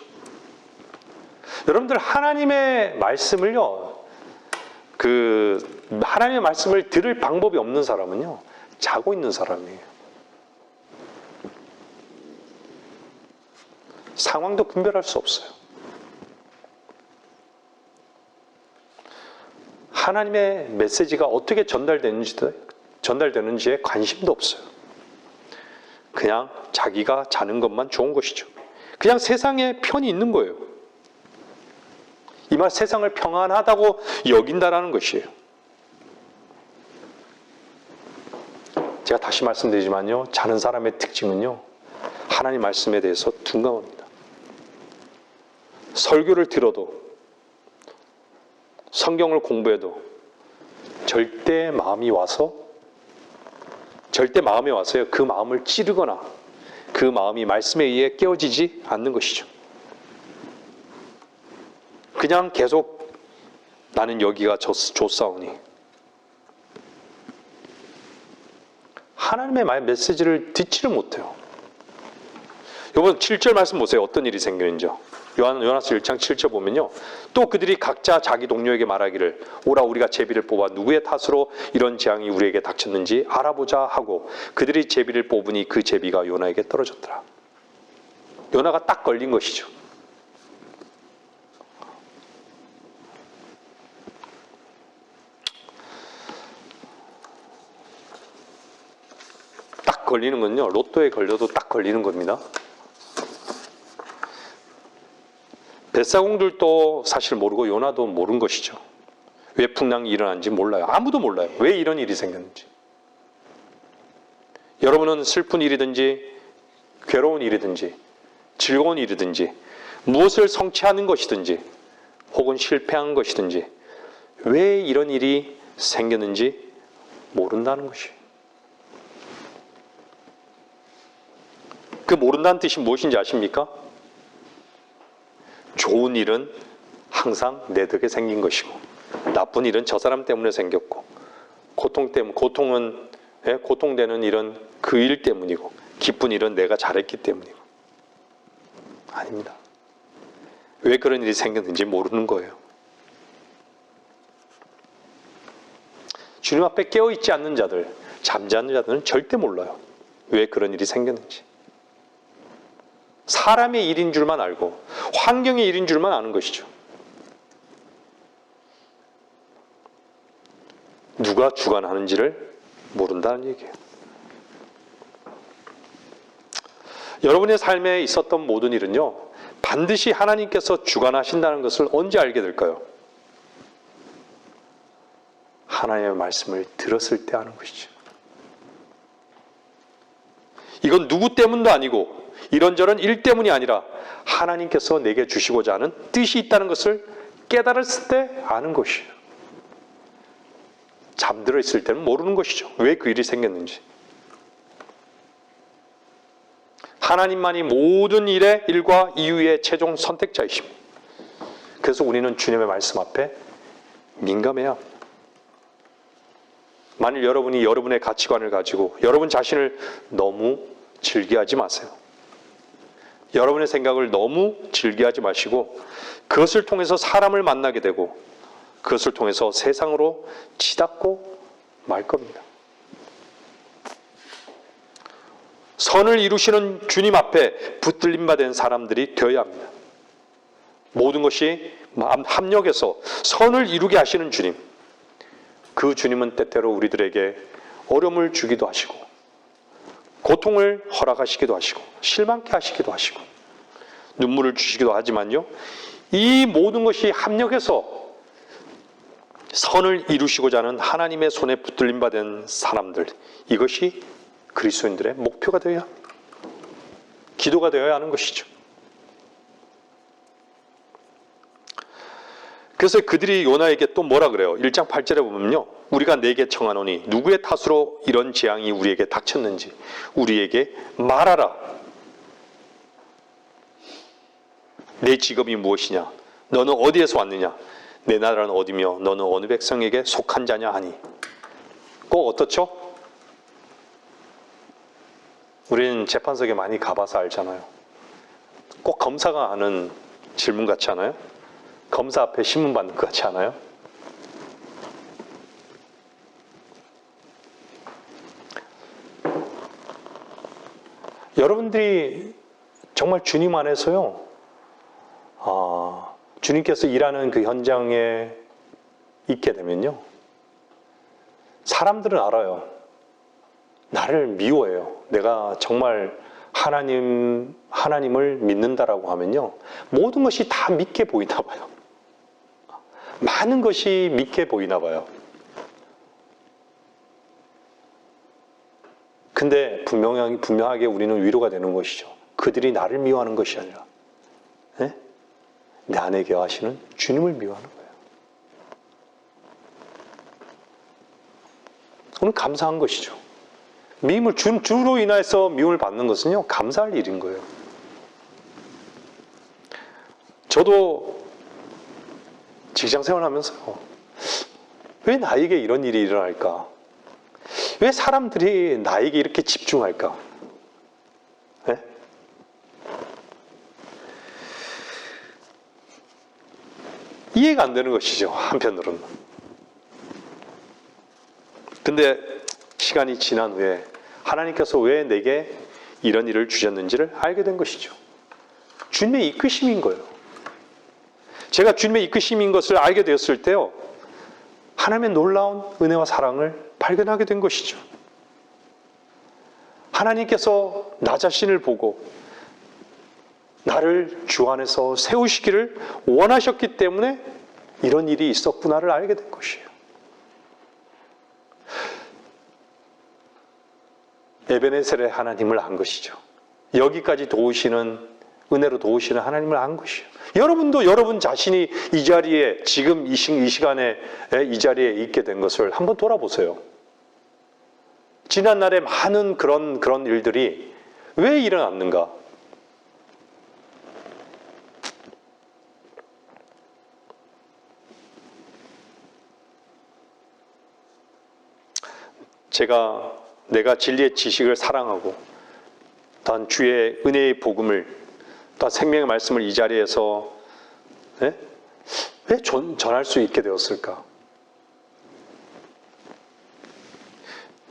여러분들, 하나님의 말씀을요, 하나님의 말씀을 들을 방법이 없는 사람은요, 자고 있는 사람이에요. 상황도 분별할 수 없어요. 하나님의 메시지가 어떻게 전달되는지에 관심도 없어요. 그냥 자기가 자는 것만 좋은 것이죠. 그냥 세상에 편이 있는 거예요. 이 말 세상을 평안하다고 여긴다라는 것이에요. 제가 다시 말씀드리지만요, 자는 사람의 특징은요, 하나님 말씀에 대해서 둔감합니다. 설교를 들어도, 성경을 공부해도 절대 마음에 와서요, 그 마음을 찌르거나 그 마음이 말씀에 의해 깨어지지 않는 것이죠. 그냥 계속 나는 여기가 좋사오니, 하나님의 메시지를 듣지를 못해요. 여러분, 7절 말씀 보세요. 어떤 일이 생기는지요. 요나서 1장 7절 보면요, 또 그들이 각자 자기 동료에게 말하기를, 오라, 우리가 제비를 뽑아 누구의 탓으로 이런 재앙이 우리에게 닥쳤는지 알아보자 하고, 그들이 제비를 뽑으니 그 제비가 요나에게 떨어졌더라. 요나가 딱 걸린 것이죠. 딱 걸리는 건요, 로또에 걸려도 딱 걸리는 겁니다. 뱃사공들도 사실 모르고 요나도 모른 것이죠. 왜 풍랑이 일어난지 몰라요. 아무도 몰라요. 왜 이런 일이 생겼는지. 여러분은 슬픈 일이든지 괴로운 일이든지 즐거운 일이든지 무엇을 성취하는 것이든지 혹은 실패한 것이든지 왜 이런 일이 생겼는지 모른다는 것이에요. 그 모른다는 뜻이 무엇인지 아십니까? 좋은 일은 항상 내 덕에 생긴 것이고, 나쁜 일은 저 사람 때문에 생겼고, 고통되는 일은 그 일 때문이고, 기쁜 일은 내가 잘했기 때문이고. 아닙니다. 왜 그런 일이 생겼는지 모르는 거예요. 주님 앞에 깨어있지 않는 자들, 잠자는 자들은 절대 몰라요. 왜 그런 일이 생겼는지. 사람의 일인 줄만 알고 환경의 일인 줄만 아는 것이죠. 누가 주관하는지를 모른다는 얘기예요. 여러분의 삶에 있었던 모든 일은요, 반드시 하나님께서 주관하신다는 것을 언제 알게 될까요? 하나님의 말씀을 들었을 때 아는 것이죠. 이건 누구 때문도 아니고 이런저런 일 때문이 아니라 하나님께서 내게 주시고자 하는 뜻이 있다는 것을 깨달았을 때 아는 것이에요. 잠들어 있을 때는 모르는 것이죠. 왜 그 일이 생겼는지. 하나님만이 모든 일의 일과 이유의 최종 선택자이십니다. 그래서 우리는 주님의 말씀 앞에 민감해야 합니다. 만일 여러분이 여러분의 가치관을 가지고 여러분 자신을 너무 즐겨하지 마세요. 여러분의 생각을 너무 즐겨하지 마시고 그것을 통해서 사람을 만나게 되고 그것을 통해서 세상으로 치닫고 말 겁니다. 선을 이루시는 주님 앞에 붙들림 받은 사람들이 되어야 합니다. 모든 것이 합력해서 선을 이루게 하시는 주님. 그 주님은 때때로 우리들에게 어려움을 주기도 하시고 고통을 허락하시기도 하시고 실망케 하시기도 하시고 눈물을 주시기도 하지만요. 이 모든 것이 합력해서 선을 이루시고자 하는 하나님의 손에 붙들림 받은 사람들. 이것이 그리스도인들의 목표가 되어야 합니다. 기도가 되어야 하는 것이죠. 그래서 그들이 요나에게 또 뭐라 그래요? 1장 8절에 보면요. 우리가 내게 청하노니 누구의 탓으로 이런 재앙이 우리에게 닥쳤는지 우리에게 말하라. 내 직업이 무엇이냐? 너는 어디에서 왔느냐? 내 나라는 어디며 너는 어느 백성에게 속한 자냐 하니. 꼭 어떻죠? 우리는 재판석에 많이 가봐서 알잖아요. 꼭 검사가 하는 질문 같지 않아요? 검사 앞에 신문 받는 것 같지 않아요? 여러분들이 정말 주님 안에서요, 주님께서 일하는 그 현장에 있게 되면요, 사람들은 알아요. 나를 미워해요. 내가 정말 하나님을 믿는다라고 하면요, 모든 것이 다 믿게 보이나 봐요. 많은 것이 믿게 보이나 봐요. 근데 분명하게 우리는 위로가 되는 것이죠. 그들이 나를 미워하는 것이 아니라 내 안에 계하시는 주님을 미워하는 거예요. 그건 감사한 것이죠. 미움을 주로 인해서 미움을 받는 것은요, 감사할 일인 거예요. 저도 직장 생활하면서요, 왜 나에게 이런 일이 일어날까? 왜 사람들이 나에게 이렇게 집중할까? 네? 이해가 안 되는 것이죠, 한편으로는. 근데 시간이 지난 후에 하나님께서 왜 내게 이런 일을 주셨는지를 알게 된 것이죠. 주님의 이끄심인 거예요. 제가 주님의 이끄심인 것을 알게 되었을 때요, 하나님의 놀라운 은혜와 사랑을 발견하게 된 것이죠. 하나님께서 나 자신을 보고 나를 주 안에서 세우시기를 원하셨기 때문에 이런 일이 있었구나를 알게 된 것이에요. 에베네셀의 하나님을 안 것이죠. 여기까지 도우시는, 은혜로 도우시는 하나님을 안 것이에요. 여러분도 여러분 자신이 이 자리에, 지금 이 시간에 이 자리에 있게 된 것을 한번 돌아보세요. 지난날에 많은 그런 일들이 왜 일어났는가? 내가 진리의 지식을 사랑하고 또한 주의 은혜의 복음을, 또한 생명의 말씀을 이 자리에서 왜 전할 수 있게 되었을까?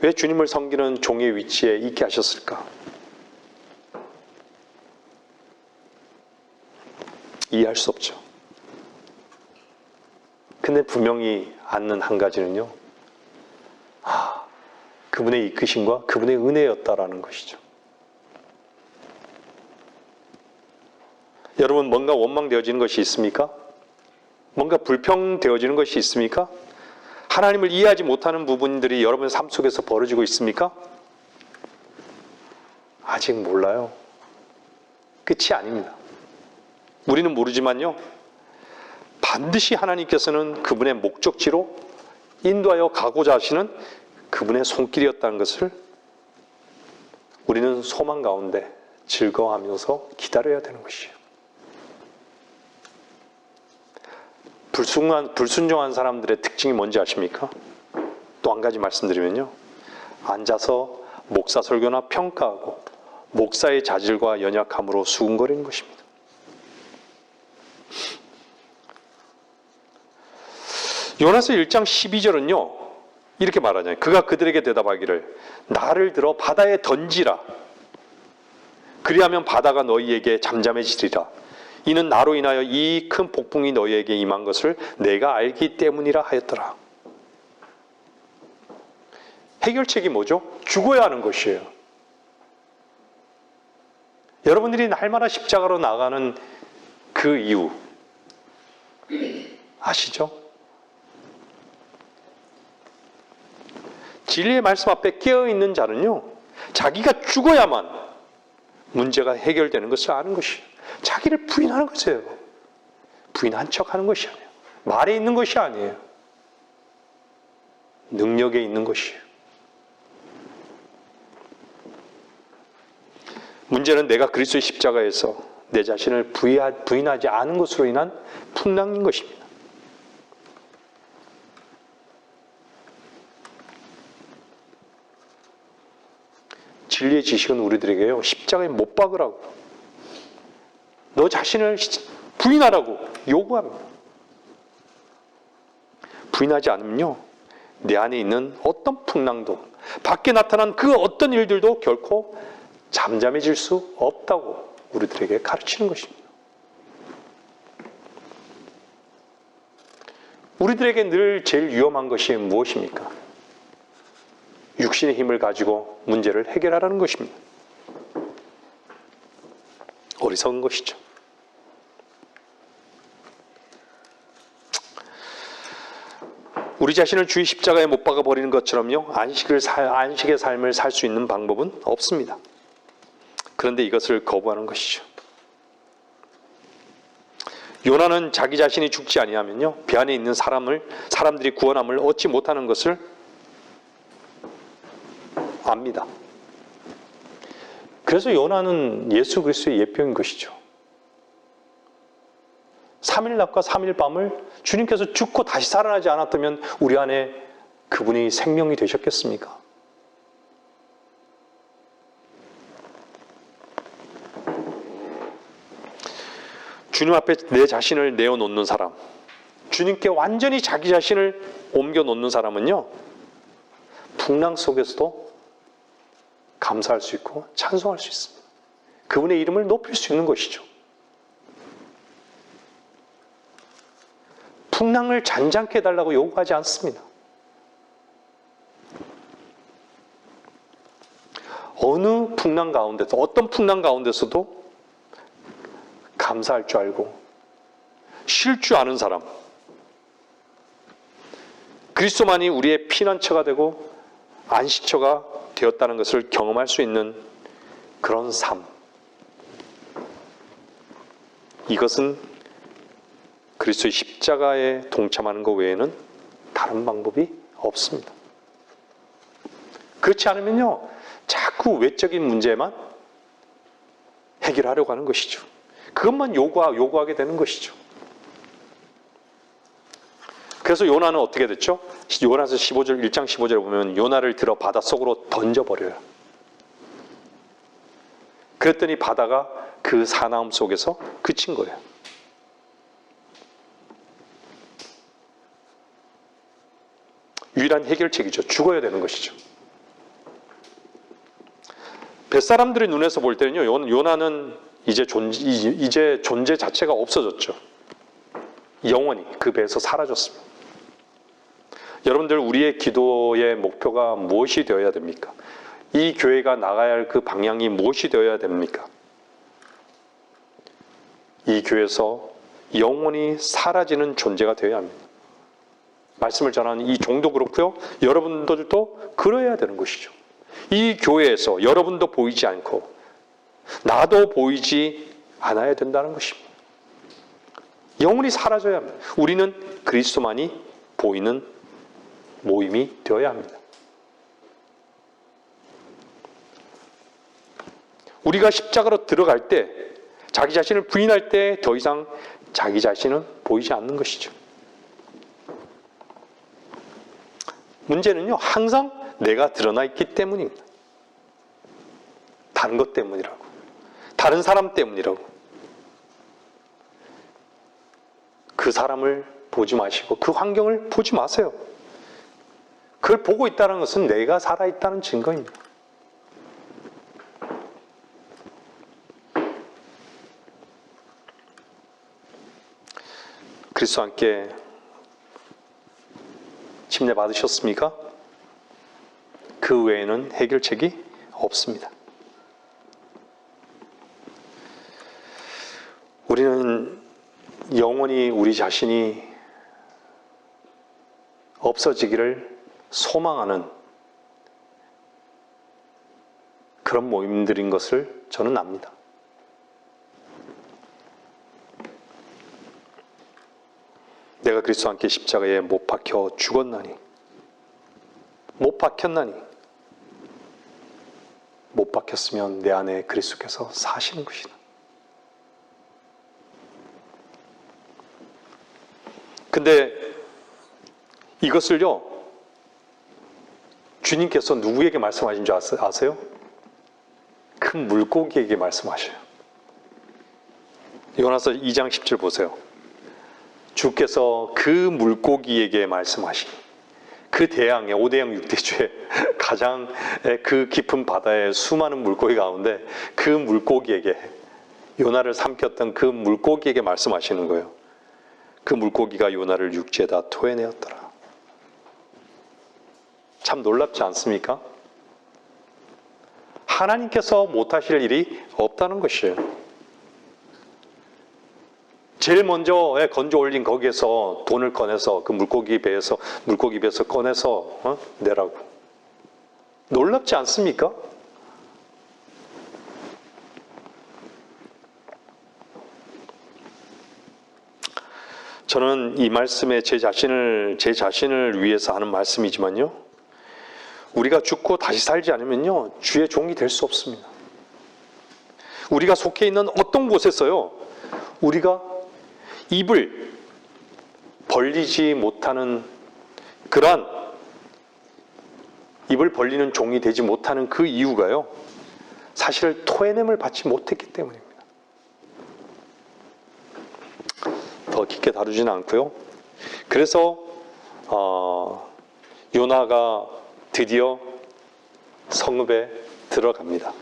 왜 주님을 섬기는 종의 위치에 있게 하셨을까? 이해할 수 없죠. 근데 분명히 않는 한 가지는요, 그분의 이끄심과 그분의 은혜였다라는 것이죠. 여러분, 뭔가 원망되어지는 것이 있습니까? 뭔가 불평되어지는 것이 있습니까? 하나님을 이해하지 못하는 부분들이 여러분의 삶 속에서 벌어지고 있습니까? 아직 몰라요. 끝이 아닙니다. 우리는 모르지만요, 반드시 하나님께서는 그분의 목적지로 인도하여 가고자 하시는 그분의 손길이었다는 것을 우리는 소망 가운데 즐거워하면서 기다려야 되는 것이에요. 불순종한 사람들의 특징이 뭔지 아십니까? 또 한 가지 말씀드리면요, 앉아서 목사 설교나 평가하고 목사의 자질과 연약함으로 수군거리는 것입니다. 요나서 1장 12절은요 이렇게 말하잖아요. 그가 그들에게 대답하기를 나를 들어 바다에 던지라. 그리하면 바다가 너희에게 잠잠해지리라. 이는 나로 인하여 이 큰 폭풍이 너희에게 임한 것을 내가 알기 때문이라 하였더라. 해결책이 뭐죠? 죽어야 하는 것이에요. 여러분들이 날마다 십자가로 나가는 그 이유 아시죠? 진리의 말씀 앞에 깨어있는 자는요, 자기가 죽어야만 문제가 해결되는 것을 아는 것이에요. 자기를 부인하는 것이에요. 부인한 척하는 것이 아니에요. 말에 있는 것이 아니에요. 능력에 있는 것이에요. 문제는 내가 그리스도의 십자가에서 내 자신을 부인하지 않은 것으로 인한 풍랑인 것입니다. 진리의 지식은 우리들에게요, 십자가에 못 박으라고, 너 자신을 부인하라고 요구합니다. 부인하지 않으면요, 내 안에 있는 어떤 풍랑도, 밖에 나타난 그 어떤 일들도 결코 잠잠해질 수 없다고 우리들에게 가르치는 것입니다. 우리들에게 늘 제일 위험한 것이 무엇입니까? 육신의 힘을 가지고 문제를 해결하라는 것입니다. 어리석은 것이죠. 우리 자신을 주의 십자가에 못 박아 버리는 것처럼요, 안식의 삶을 살 수 있는 방법은 없습니다. 그런데 이것을 거부하는 것이죠. 요나는 자기 자신이 죽지 아니하면요, 배 안에 있는 사람들이 구원함을 얻지 못하는 것을 압니다. 그래서 요나는 예수 그리스도의 예표인 것이죠. 3일 낮과 3일 밤을 주님께서 죽고 다시 살아나지 않았다면 우리 안에 그분이 생명이 되셨겠습니까? 주님 앞에 내 자신을 내어놓는 사람, 주님께 완전히 자기 자신을 옮겨놓는 사람은요, 풍랑 속에서도 감사할 수 있고 찬송할 수 있습니다. 그분의 이름을 높일 수 있는 것이죠. 풍랑을 잔잔케 해달라고 요구하지 않습니다. 어느 풍랑 가운데서, 어떤 풍랑 가운데서도 감사할 줄 알고 쉴 줄 아는 사람, 그리스도만이 우리의 피난처가 되고 안식처가 되었다는 것을 경험할 수 있는 그런 삶, 이것은 그리스도의 십자가에 동참하는 것 외에는 다른 방법이 없습니다. 그렇지 않으면요, 자꾸 외적인 문제만 해결하려고 하는 것이죠. 그것만 요구하게 되는 것이죠. 그래서 요나는 어떻게 됐죠? 요나서 1장 15절에 보면 요나를 들어 바닷속으로 던져버려요. 그랬더니 바다가 그 사나움 속에서 그친 거예요. 유일한 해결책이죠. 죽어야 되는 것이죠. 뱃사람들의 눈에서 볼 때는요, 요나는 이제 존재 자체가 없어졌죠. 영원히 그 배에서 사라졌습니다. 여러분들, 우리의 기도의 목표가 무엇이 되어야 됩니까? 이 교회가 나가야 할 그 방향이 무엇이 되어야 됩니까? 이 교회에서 영원히 사라지는 존재가 되어야 합니다. 말씀을 전하는 이 종도 그렇고요. 여러분들도 그러해야 되는 것이죠. 이 교회에서 여러분도 보이지 않고 나도 보이지 않아야 된다는 것입니다. 영원히 사라져야 합니다. 우리는 그리스도만이 보이는 모임이 되어야 합니다. 우리가 십자가로 들어갈 때, 자기 자신을 부인할 때 더 이상 자기 자신은 보이지 않는 것이죠. 문제는요, 항상 내가 드러나 있기 때문입니다. 다른 것 때문이라고. 다른 사람 때문이라고. 그 사람을 보지 마시고 그 환경을 보지 마세요. 그걸 보고 있다는 것은 내가 살아있다는 증거입니다. 그리스도와 함께 침례 받으셨습니까? 그 외에는 해결책이 없습니다. 우리는 영원히 우리 자신이 없어지기를 소망하는 그런 모임들인 것을 저는 압니다. 내가 그리스도와 함께 십자가에 못 박혀 죽었나니, 못 박혔나니, 못 박혔으면 내 안에 그리스도께서 사시는 것이다. 근데 이것을요, 주님께서 누구에게 말씀하신 줄 아세요? 큰 물고기에게 말씀하셔요. 요나서 2장 10절 보세요. 주께서 그 물고기에게 말씀하시니, 그 대양의 5대양 6대주의 가장 그 깊은 바다의 수많은 물고기 가운데 그 물고기에게, 요나를 삼켰던 그 물고기에게 말씀하시는 거예요. 그 물고기가 요나를 육지에다 토해내었더라. 참 놀랍지 않습니까? 하나님께서 못하실 일이 없다는 것이에요. 제일 먼저 건져 올린 거기에서 돈을 꺼내서 그 물고기 배에서 꺼내서 내라고. 놀랍지 않습니까? 저는 이 말씀에 제 자신을 위해서 하는 말씀이지만요, 우리가 죽고 다시 살지 않으면요, 주의 종이 될 수 없습니다. 우리가 속해 있는 어떤 곳에서요, 우리가 입을 벌리지 못하는, 그러한 입을 벌리는 종이 되지 못하는 그 이유가요, 사실 토해냄을 받지 못했기 때문입니다. 더 깊게 다루지는 않고요. 그래서 요나가 드디어 성읍에 들어갑니다.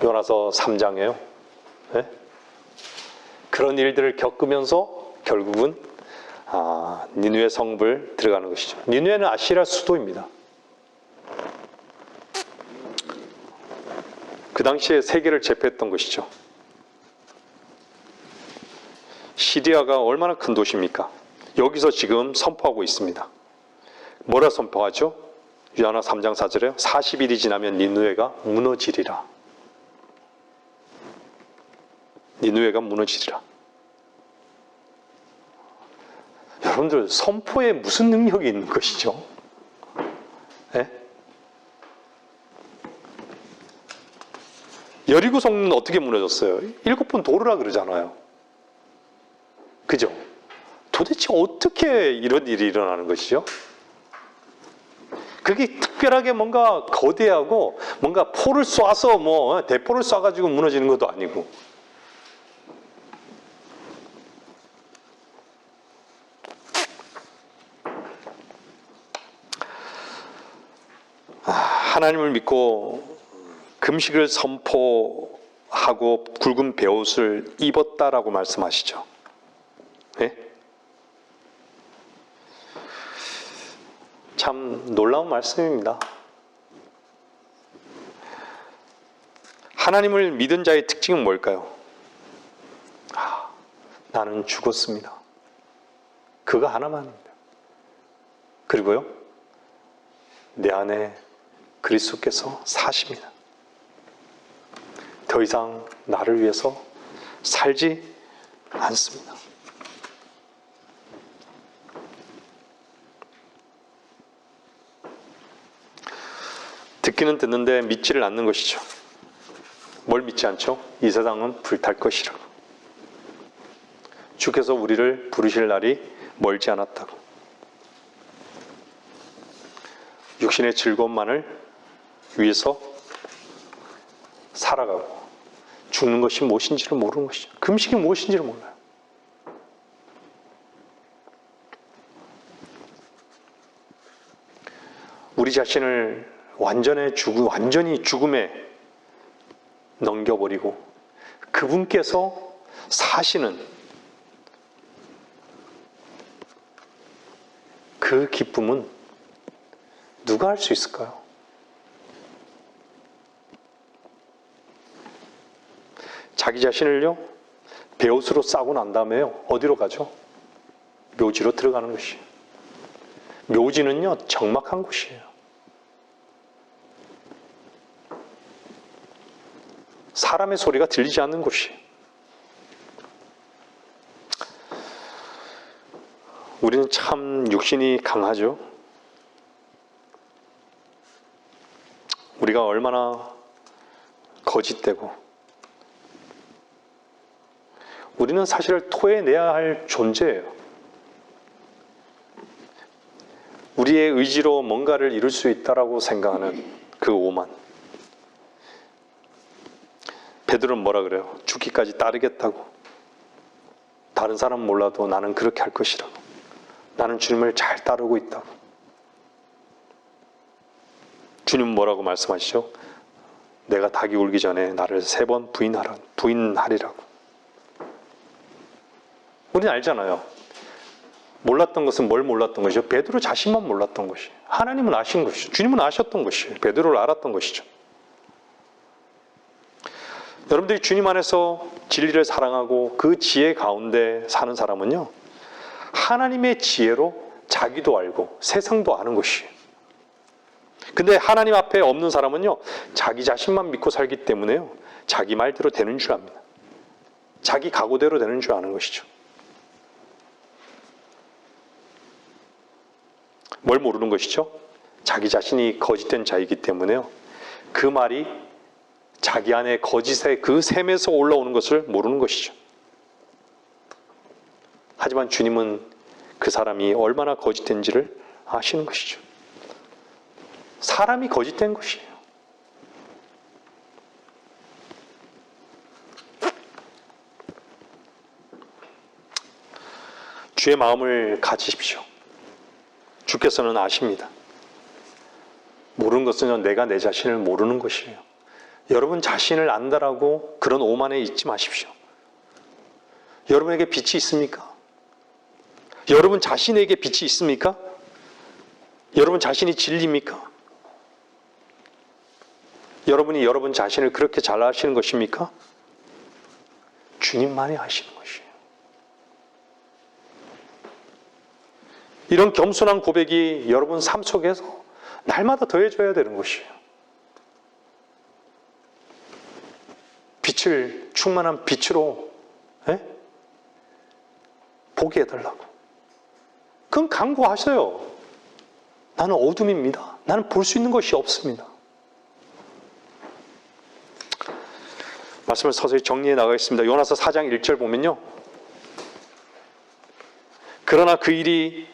요나서 3장에요. 네? 그런 일들을 겪으면서 결국은 니느웨 성읍을 들어가는 것이죠. 니느웨는 아시리아 수도입니다. 그 당시에 세계를 제패했던 것이죠. 시리아가 얼마나 큰 도시입니까? 여기서 지금 선포하고 있습니다. 뭐라 선포하죠? 요나 3장 4절에요. 40일이 지나면 니느웨가 무너지리라. 니느웨가 무너지리라. 여러분들, 선포에 무슨 능력이 있는 것이죠? 네? 여리고 성은 어떻게 무너졌어요? 7번 도르라 그러잖아요. 그죠? 도대체 어떻게 이런 일이 일어나는 것이죠? 그게 특별하게 뭔가 거대하고 뭔가 포를 쏴서 대포를 쏴가지고 무너지는 것도 아니고, 하나님을 믿고 금식을 선포하고 굵은 베옷을 입었다라고 말씀하시죠. 네? 참 놀라운 말씀입니다. 하나님을 믿은 자의 특징은 뭘까요? 나는 죽었습니다. 그거 하나만입니다. 그리고요, 내 안에 그리스도께서 사십니다. 더 이상 나를 위해서 살지 않습니다. 듣기는 듣는데 믿지를 않는 것이죠. 뭘 믿지 않죠? 이 세상은 불탈 것이라고. 주께서 우리를 부르실 날이 멀지 않았다고. 육신의 즐거움만을 위해서 살아가고 죽는 것이 무엇인지를 모르는 것이죠. 금식이 무엇인지를 몰라요. 우리 자신을 완전히 죽음에 넘겨버리고 그분께서 사시는 그 기쁨은 누가 할 수 있을까요? 자기 자신을요, 베옷으로 싸고 난 다음에요, 어디로 가죠? 묘지로 들어가는 것이에요. 묘지는요, 적막한 곳이에요. 사람의 소리가 들리지 않는 곳이에요. 우리는 참 육신이 강하죠. 우리가 얼마나 거짓되고, 우리는 사실 토해내야 할 존재예요. 우리의 의지로 뭔가를 이룰 수 있다라고 생각하는 그 오만. 베드로는 뭐라 그래요? 죽기까지 따르겠다고. 다른 사람은 몰라도 나는 그렇게 할 것이라고. 나는 주님을 잘 따르고 있다고. 주님은 뭐라고 말씀하시죠? 내가 닭이 울기 전에 나를 3번 부인하리라고. 우리는 알잖아요. 몰랐던 것은 뭘 몰랐던 것이죠? 베드로 자신만 몰랐던 것이에요. 하나님은 아신 것이죠. 주님은 아셨던 것이에요. 베드로를 알았던 것이죠. 여러분들이 주님 안에서 진리를 사랑하고 그 지혜 가운데 사는 사람은요, 하나님의 지혜로 자기도 알고 세상도 아는 것이에요. 근데 하나님 앞에 없는 사람은요, 자기 자신만 믿고 살기 때문에요, 자기 말대로 되는 줄 압니다. 자기 각오대로 되는 줄 아는 것이죠. 뭘 모르는 것이죠? 자기 자신이 거짓된 자이기 때문에요, 그 말이 자기 안에 거짓의 그 샘에서 올라오는 것을 모르는 것이죠. 하지만 주님은 그 사람이 얼마나 거짓된지를 아시는 것이죠. 사람이 거짓된 것이에요. 주의 마음을 가지십시오. 주께서는 아십니다. 모르는 것은 내가 내 자신을 모르는 것이에요. 여러분 자신을 안다라고 그런 오만에 있지 마십시오. 여러분에게 빛이 있습니까? 여러분 자신에게 빛이 있습니까? 여러분 자신이 진리입니까? 여러분이 여러분 자신을 그렇게 잘 아시는 것입니까? 주님만이 아시는 것이에요. 이런 겸손한 고백이 여러분 삶 속에서 날마다 더해져야 되는 것이에요. 빛을, 충만한 빛으로 보게 해달라고. 그건 강구하셔요. 나는 어둠입니다. 나는 볼 수 있는 것이 없습니다. 말씀을 서서히 정리해 나가겠습니다. 요나서 4장 1절 보면요, 그러나 그 일이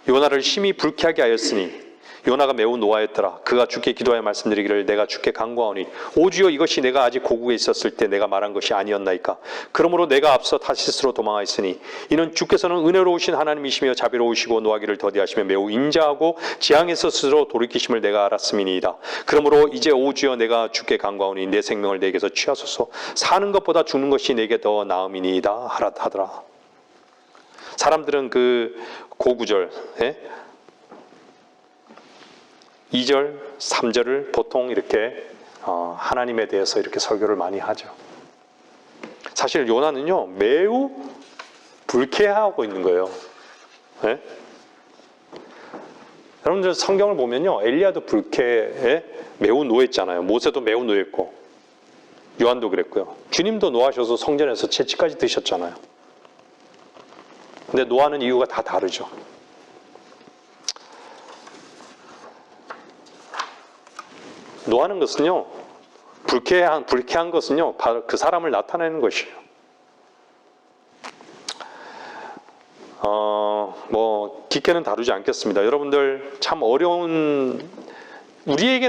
요나를 심히 불쾌하게 하였으니 요나가 매우 노하였더라. 그가 주께 기도하여 말씀드리기를 내가 주께 간구하오니 오 주여 이것이 내가 아직 고국에 있었을 때 내가 말한 것이 아니었나이까. 그러므로 내가 앞서 타시스로 도망하였으니 이는 주께서는 은혜로우신 하나님이시며 자비로우시고 노하기를 더디하시며 매우 인자하고 지향에서 스스로 돌이키심을 내가 알았음이니이다. 그러므로 이제 오 주여 내가 주께 간구하오니 내 생명을 내게서 취하소서. 사는 것보다 죽는 것이 내게 더 나음이니이다 하더라. 사람들은 그 고구절 2절, 3절을 보통 이렇게 하나님에 대해서 이렇게 설교를 많이 하죠. 사실 요나는요, 매우 불쾌하고 있는 거예요. 네? 여러분들 성경을 보면요, 엘리야도 불쾌에 매우 노했잖아요. 모세도 매우 노했고, 요한도 그랬고요. 주님도 노하셔서 성전에서 채찍까지 드셨잖아요. 근데 노하는 이유가 다 다르죠. 노하는 것은요, 불쾌한 것은요, 바로 그 사람을 나타내는 것이에요. 깊게는 다루지 않겠습니다. 여러분들 참 우리에게는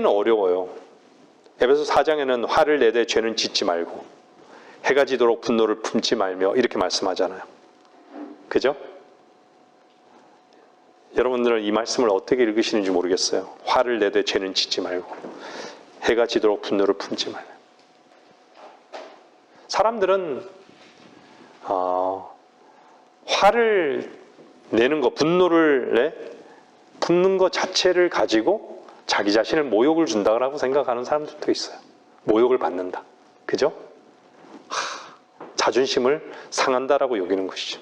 어려워요. 에베소 4장에는 화를 내되 죄는 짓지 말고 해가 지도록 분노를 품지 말며 이렇게 말씀하잖아요. 그죠? 여러분들은 이 말씀을 어떻게 읽으시는지 모르겠어요. 화를 내되 죄는 짓지 말고 해가 지도록 분노를 품지 말며. 사람들은 화를 내는 것, 분노를 품는 것 자체를 가지고 자기 자신을 모욕을 준다고 생각하는 사람들도 있어요. 모욕을 받는다. 그죠? 자존심을 상한다라고 여기는 것이죠.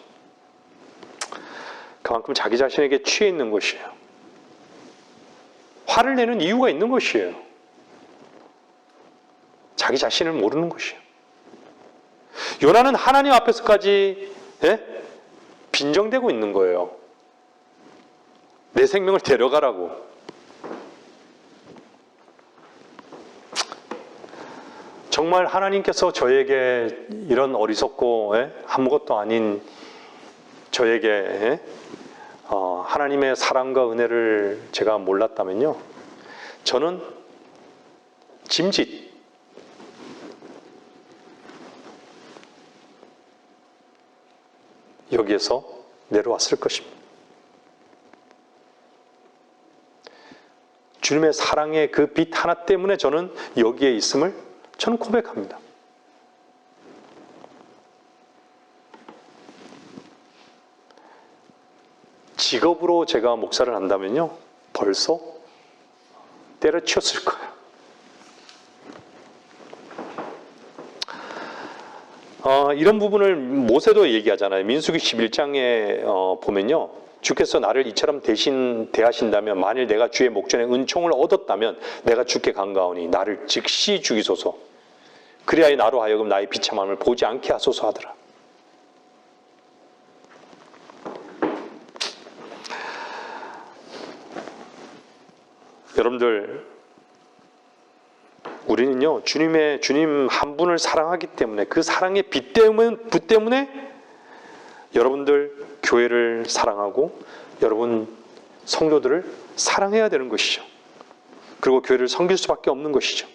그만큼 자기 자신에게 취해 있는 것이에요. 화를 내는 이유가 있는 것이에요. 자기 자신을 모르는 것이에요. 요나는 하나님 앞에서까지 빈정대고 있는 거예요. 내 생명을 데려가라고. 정말 하나님께서 저에게 이런 어리석고 아무것도 아닌 저에게 하나님의 사랑과 은혜를 제가 몰랐다면요, 저는 짐짓, 여기에서 내려왔을 것입니다. 주님의 사랑의 그 빛 하나 때문에 저는 여기에 있음을 저는 고백합니다. 직업으로 제가 목사를 한다면요, 벌써 때려치웠을 거예요. 이런 부분을 모세도 얘기하잖아요. 민수기 11장에 보면요, 주께서 나를 이처럼 대신 대하신다면, 만일 내가 주의 목전에 은총을 얻었다면 내가 주께 간구하오니 나를 즉시 죽이소서. 그리하여 나로 하여금 나의 비참함을 보지 않게 하소서 하더라. 여러분들, 우리는요, 주님 한 분을 사랑하기 때문에, 그 사랑의 빛 때문에 여러분들 교회를 사랑하고 여러분 성도들을 사랑해야 되는 것이죠. 그리고 교회를 섬길 수밖에 없는 것이죠.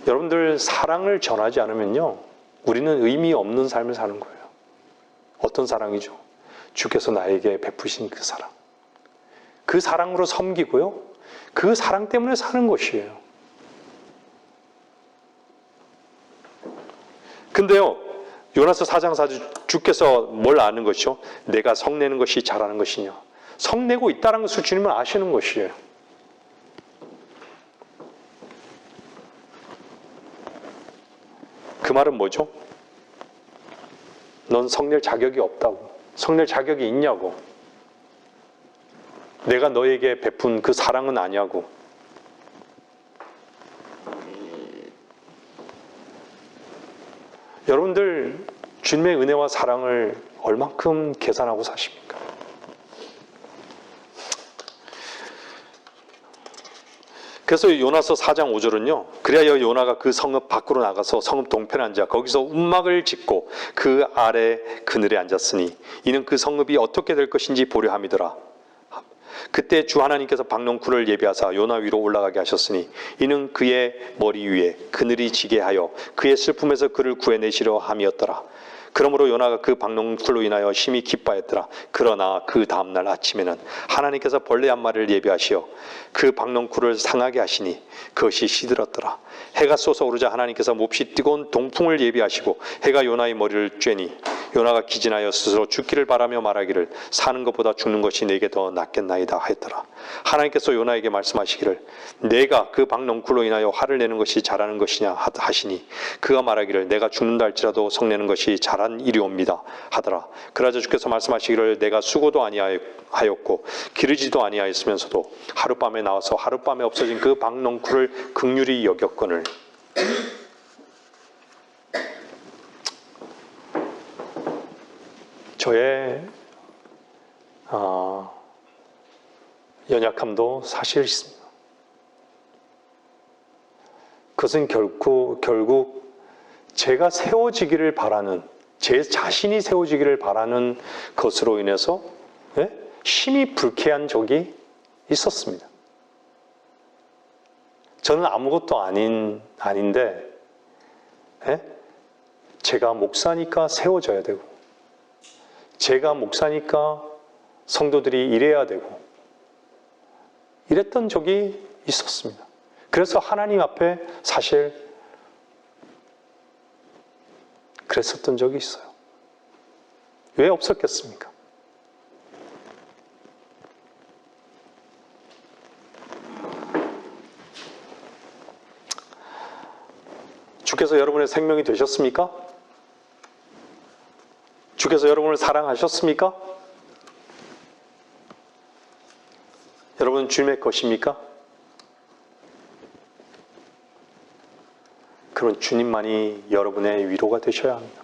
여러분들 사랑을 전하지 않으면요, 우리는 의미 없는 삶을 사는 거예요. 어떤 사랑이죠? 주께서 나에게 베푸신 그 사랑. 그 사랑으로 섬기고요, 그 사랑 때문에 사는 것이에요. 근데요, 요나서 4장 4절 주께서 뭘 아는 것이죠? 내가 성내는 것이 잘하는 것이냐. 성내고 있다는 것을 주님은 아시는 것이에요. 그 말은 뭐죠? 넌 성낼 자격이 없다고. 성낼 자격이 있냐고. 내가 너에게 베푼 그 사랑은 아냐고. 여러분들 주님의 은혜와 사랑을 얼만큼 계산하고 사십니까? 그래서 요나서 4장 5절은요, 그리하여 요나가 그 성읍 밖으로 나가서 성읍 동편에 앉아 거기서 움막을 짓고 그 아래 그늘에 앉았으니 이는 그 성읍이 어떻게 될 것인지 보려 함이더라. 그때 주 하나님께서 박농쿨을 예비하사 요나 위로 올라가게 하셨으니 이는 그의 머리 위에 그늘이 지게 하여 그의 슬픔에서 그를 구해내시려 함이었더라. 그러므로 요나가 그 박농쿨로 인하여 심히 기뻐했더라. 그러나 그 다음날 아침에는 하나님께서 벌레 한 마리를 예비하시어 그 박농쿨을 상하게 하시니 그것이 시들었더라. 해가 솟아오르자 하나님께서 몹시 뜨거운 동풍을 예비하시고 해가 요나의 머리를 쬐니 요나가 기진하여 스스로 죽기를 바라며 말하기를 사는 것보다 죽는 것이 내게 더 낫겠나이다 하였더라. 하나님께서 요나에게 말씀하시기를 내가 그 박넝쿨로 인하여 화를 내는 것이 잘하는 것이냐 하시니 그가 말하기를 내가 죽는다 할지라도 성내는 것이 잘한 일이옵니다 하더라. 그러자 주께서 말씀하시기를 내가 수고도 아니하였고 기르지도 아니하였으면서도 하룻밤에 나와서 하룻밤에 없어진 그 박넝쿨을 긍휼히 여겼거늘. 저의 연약함도 사실 있습니다. 그것은 결국 제가 세워지기를 바라는, 제 자신이 세워지기를 바라는 것으로 인해서 심히 불쾌한 적이 있었습니다. 저는 아무것도 아닌데 제가 목사니까 세워져야 되고 제가 목사니까 성도들이 이래야 되고 이랬던 적이 있었습니다. 그래서 하나님 앞에 사실 그랬었던 적이 있어요. 왜 없었겠습니까? 주께서 여러분의 생명이 되셨습니까? 주께서 여러분을 사랑하셨습니까? 여러분은 주님의 것입니까? 그런 주님만이 여러분의 위로가 되셔야 합니다.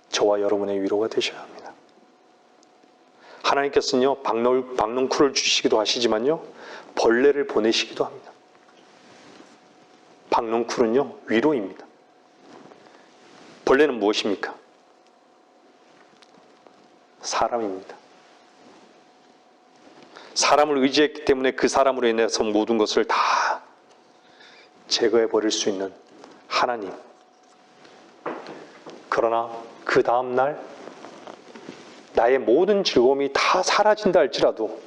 저와 여러분의 위로가 되셔야 합니다. 하나님께서는요, 박넝쿨을 주시기도 하시지만요, 벌레를 보내시기도 합니다. 박넝쿨은요, 위로입니다. 벌레는 무엇입니까? 사람입니다. 사람을 의지했기 때문에 그 사람으로 인해서 모든 것을 다 제거해 버릴 수 있는 하나님. 그러나 그 다음 날 나의 모든 즐거움이 다 사라진다 할지라도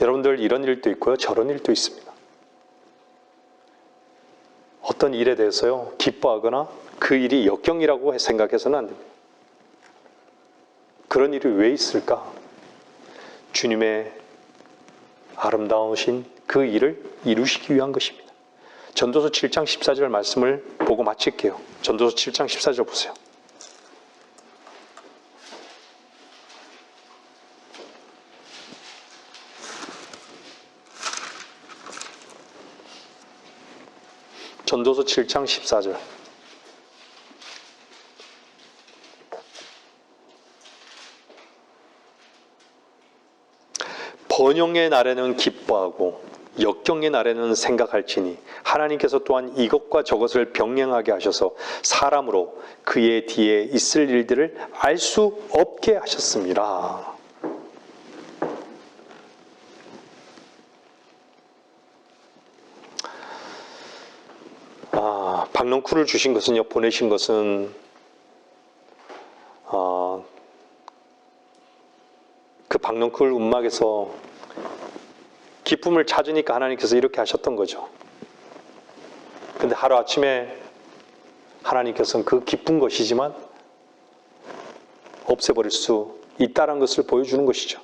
여러분들 이런 일도 있고요, 저런 일도 있습니다. 어떤 일에 대해서요, 기뻐하거나 그 일이 역경이라고 생각해서는 안 됩니다. 그런 일이 왜 있을까? 주님의 아름다우신 그 일을 이루시기 위한 것입니다. 전도서 7장 14절 말씀을 보고 마칠게요. 전도서 7장 14절 보세요. 전도서 7장 14절. 번영의 날에는 기뻐하고 역경의 날에는 생각할지니 하나님께서 또한 이것과 저것을 병행하게 하셔서 사람으로 그의 뒤에 있을 일들을 알 수 없게 하셨습니다. 박넝쿨을 주신 것은요, 보내신 것은 그 박넝쿨 움막에서 기쁨을 찾으니까 하나님께서 이렇게 하셨던 거죠. 근데 하루아침에 하나님께서는 그 기쁜 것이지만 없애버릴 수 있다는 것을 보여주는 것이죠.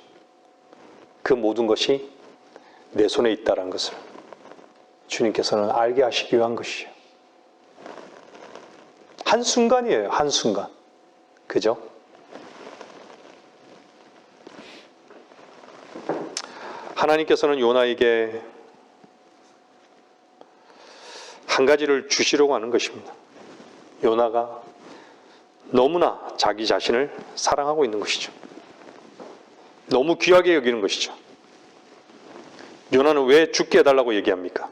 그 모든 것이 내 손에 있다는 것을 주님께서는 알게 하시기 위한 것이죠. 한순간이에요. 한순간. 그죠? 하나님께서는 요나에게 한 가지를 주시려고 하는 것입니다. 요나가 너무나 자기 자신을 사랑하고 있는 것이죠. 너무 귀하게 여기는 것이죠. 요나는 왜 죽게 해달라고 얘기합니까?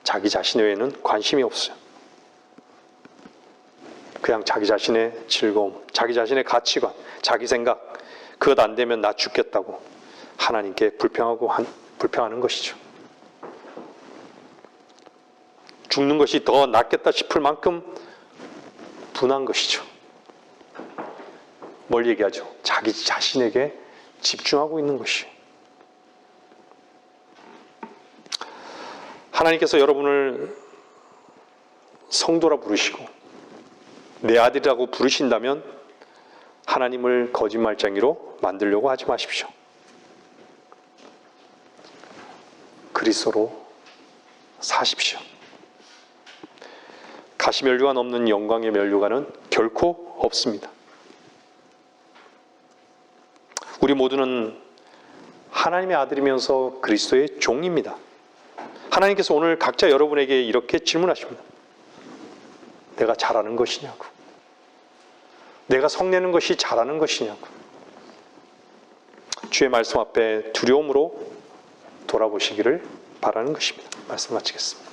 자기 자신 외에는 관심이 없어요. 그냥 자기 자신의 즐거움, 자기 자신의 가치관, 자기 생각, 그것 안 되면 나 죽겠다고 하나님께 불평하는 것이죠. 죽는 것이 더 낫겠다 싶을 만큼 분한 것이죠. 뭘 얘기하죠? 자기 자신에게 집중하고 있는 것이에요. 하나님께서 여러분을 성도라 부르시고 내 아들이라고 부르신다면 하나님을 거짓말쟁이로 만들려고 하지 마십시오. 그리스도로 사십시오. 가시면류가 넘는 영광의 면류관은 결코 없습니다. 우리 모두는 하나님의 아들이면서 그리스도의 종입니다. 하나님께서 오늘 각자 여러분에게 이렇게 질문하십니다. 내가 잘하는 것이냐고. 내가 성내는 것이 잘하는 것이냐고. 주의 말씀 앞에 두려움으로 돌아보시기를 바라는 것입니다. 말씀 마치겠습니다.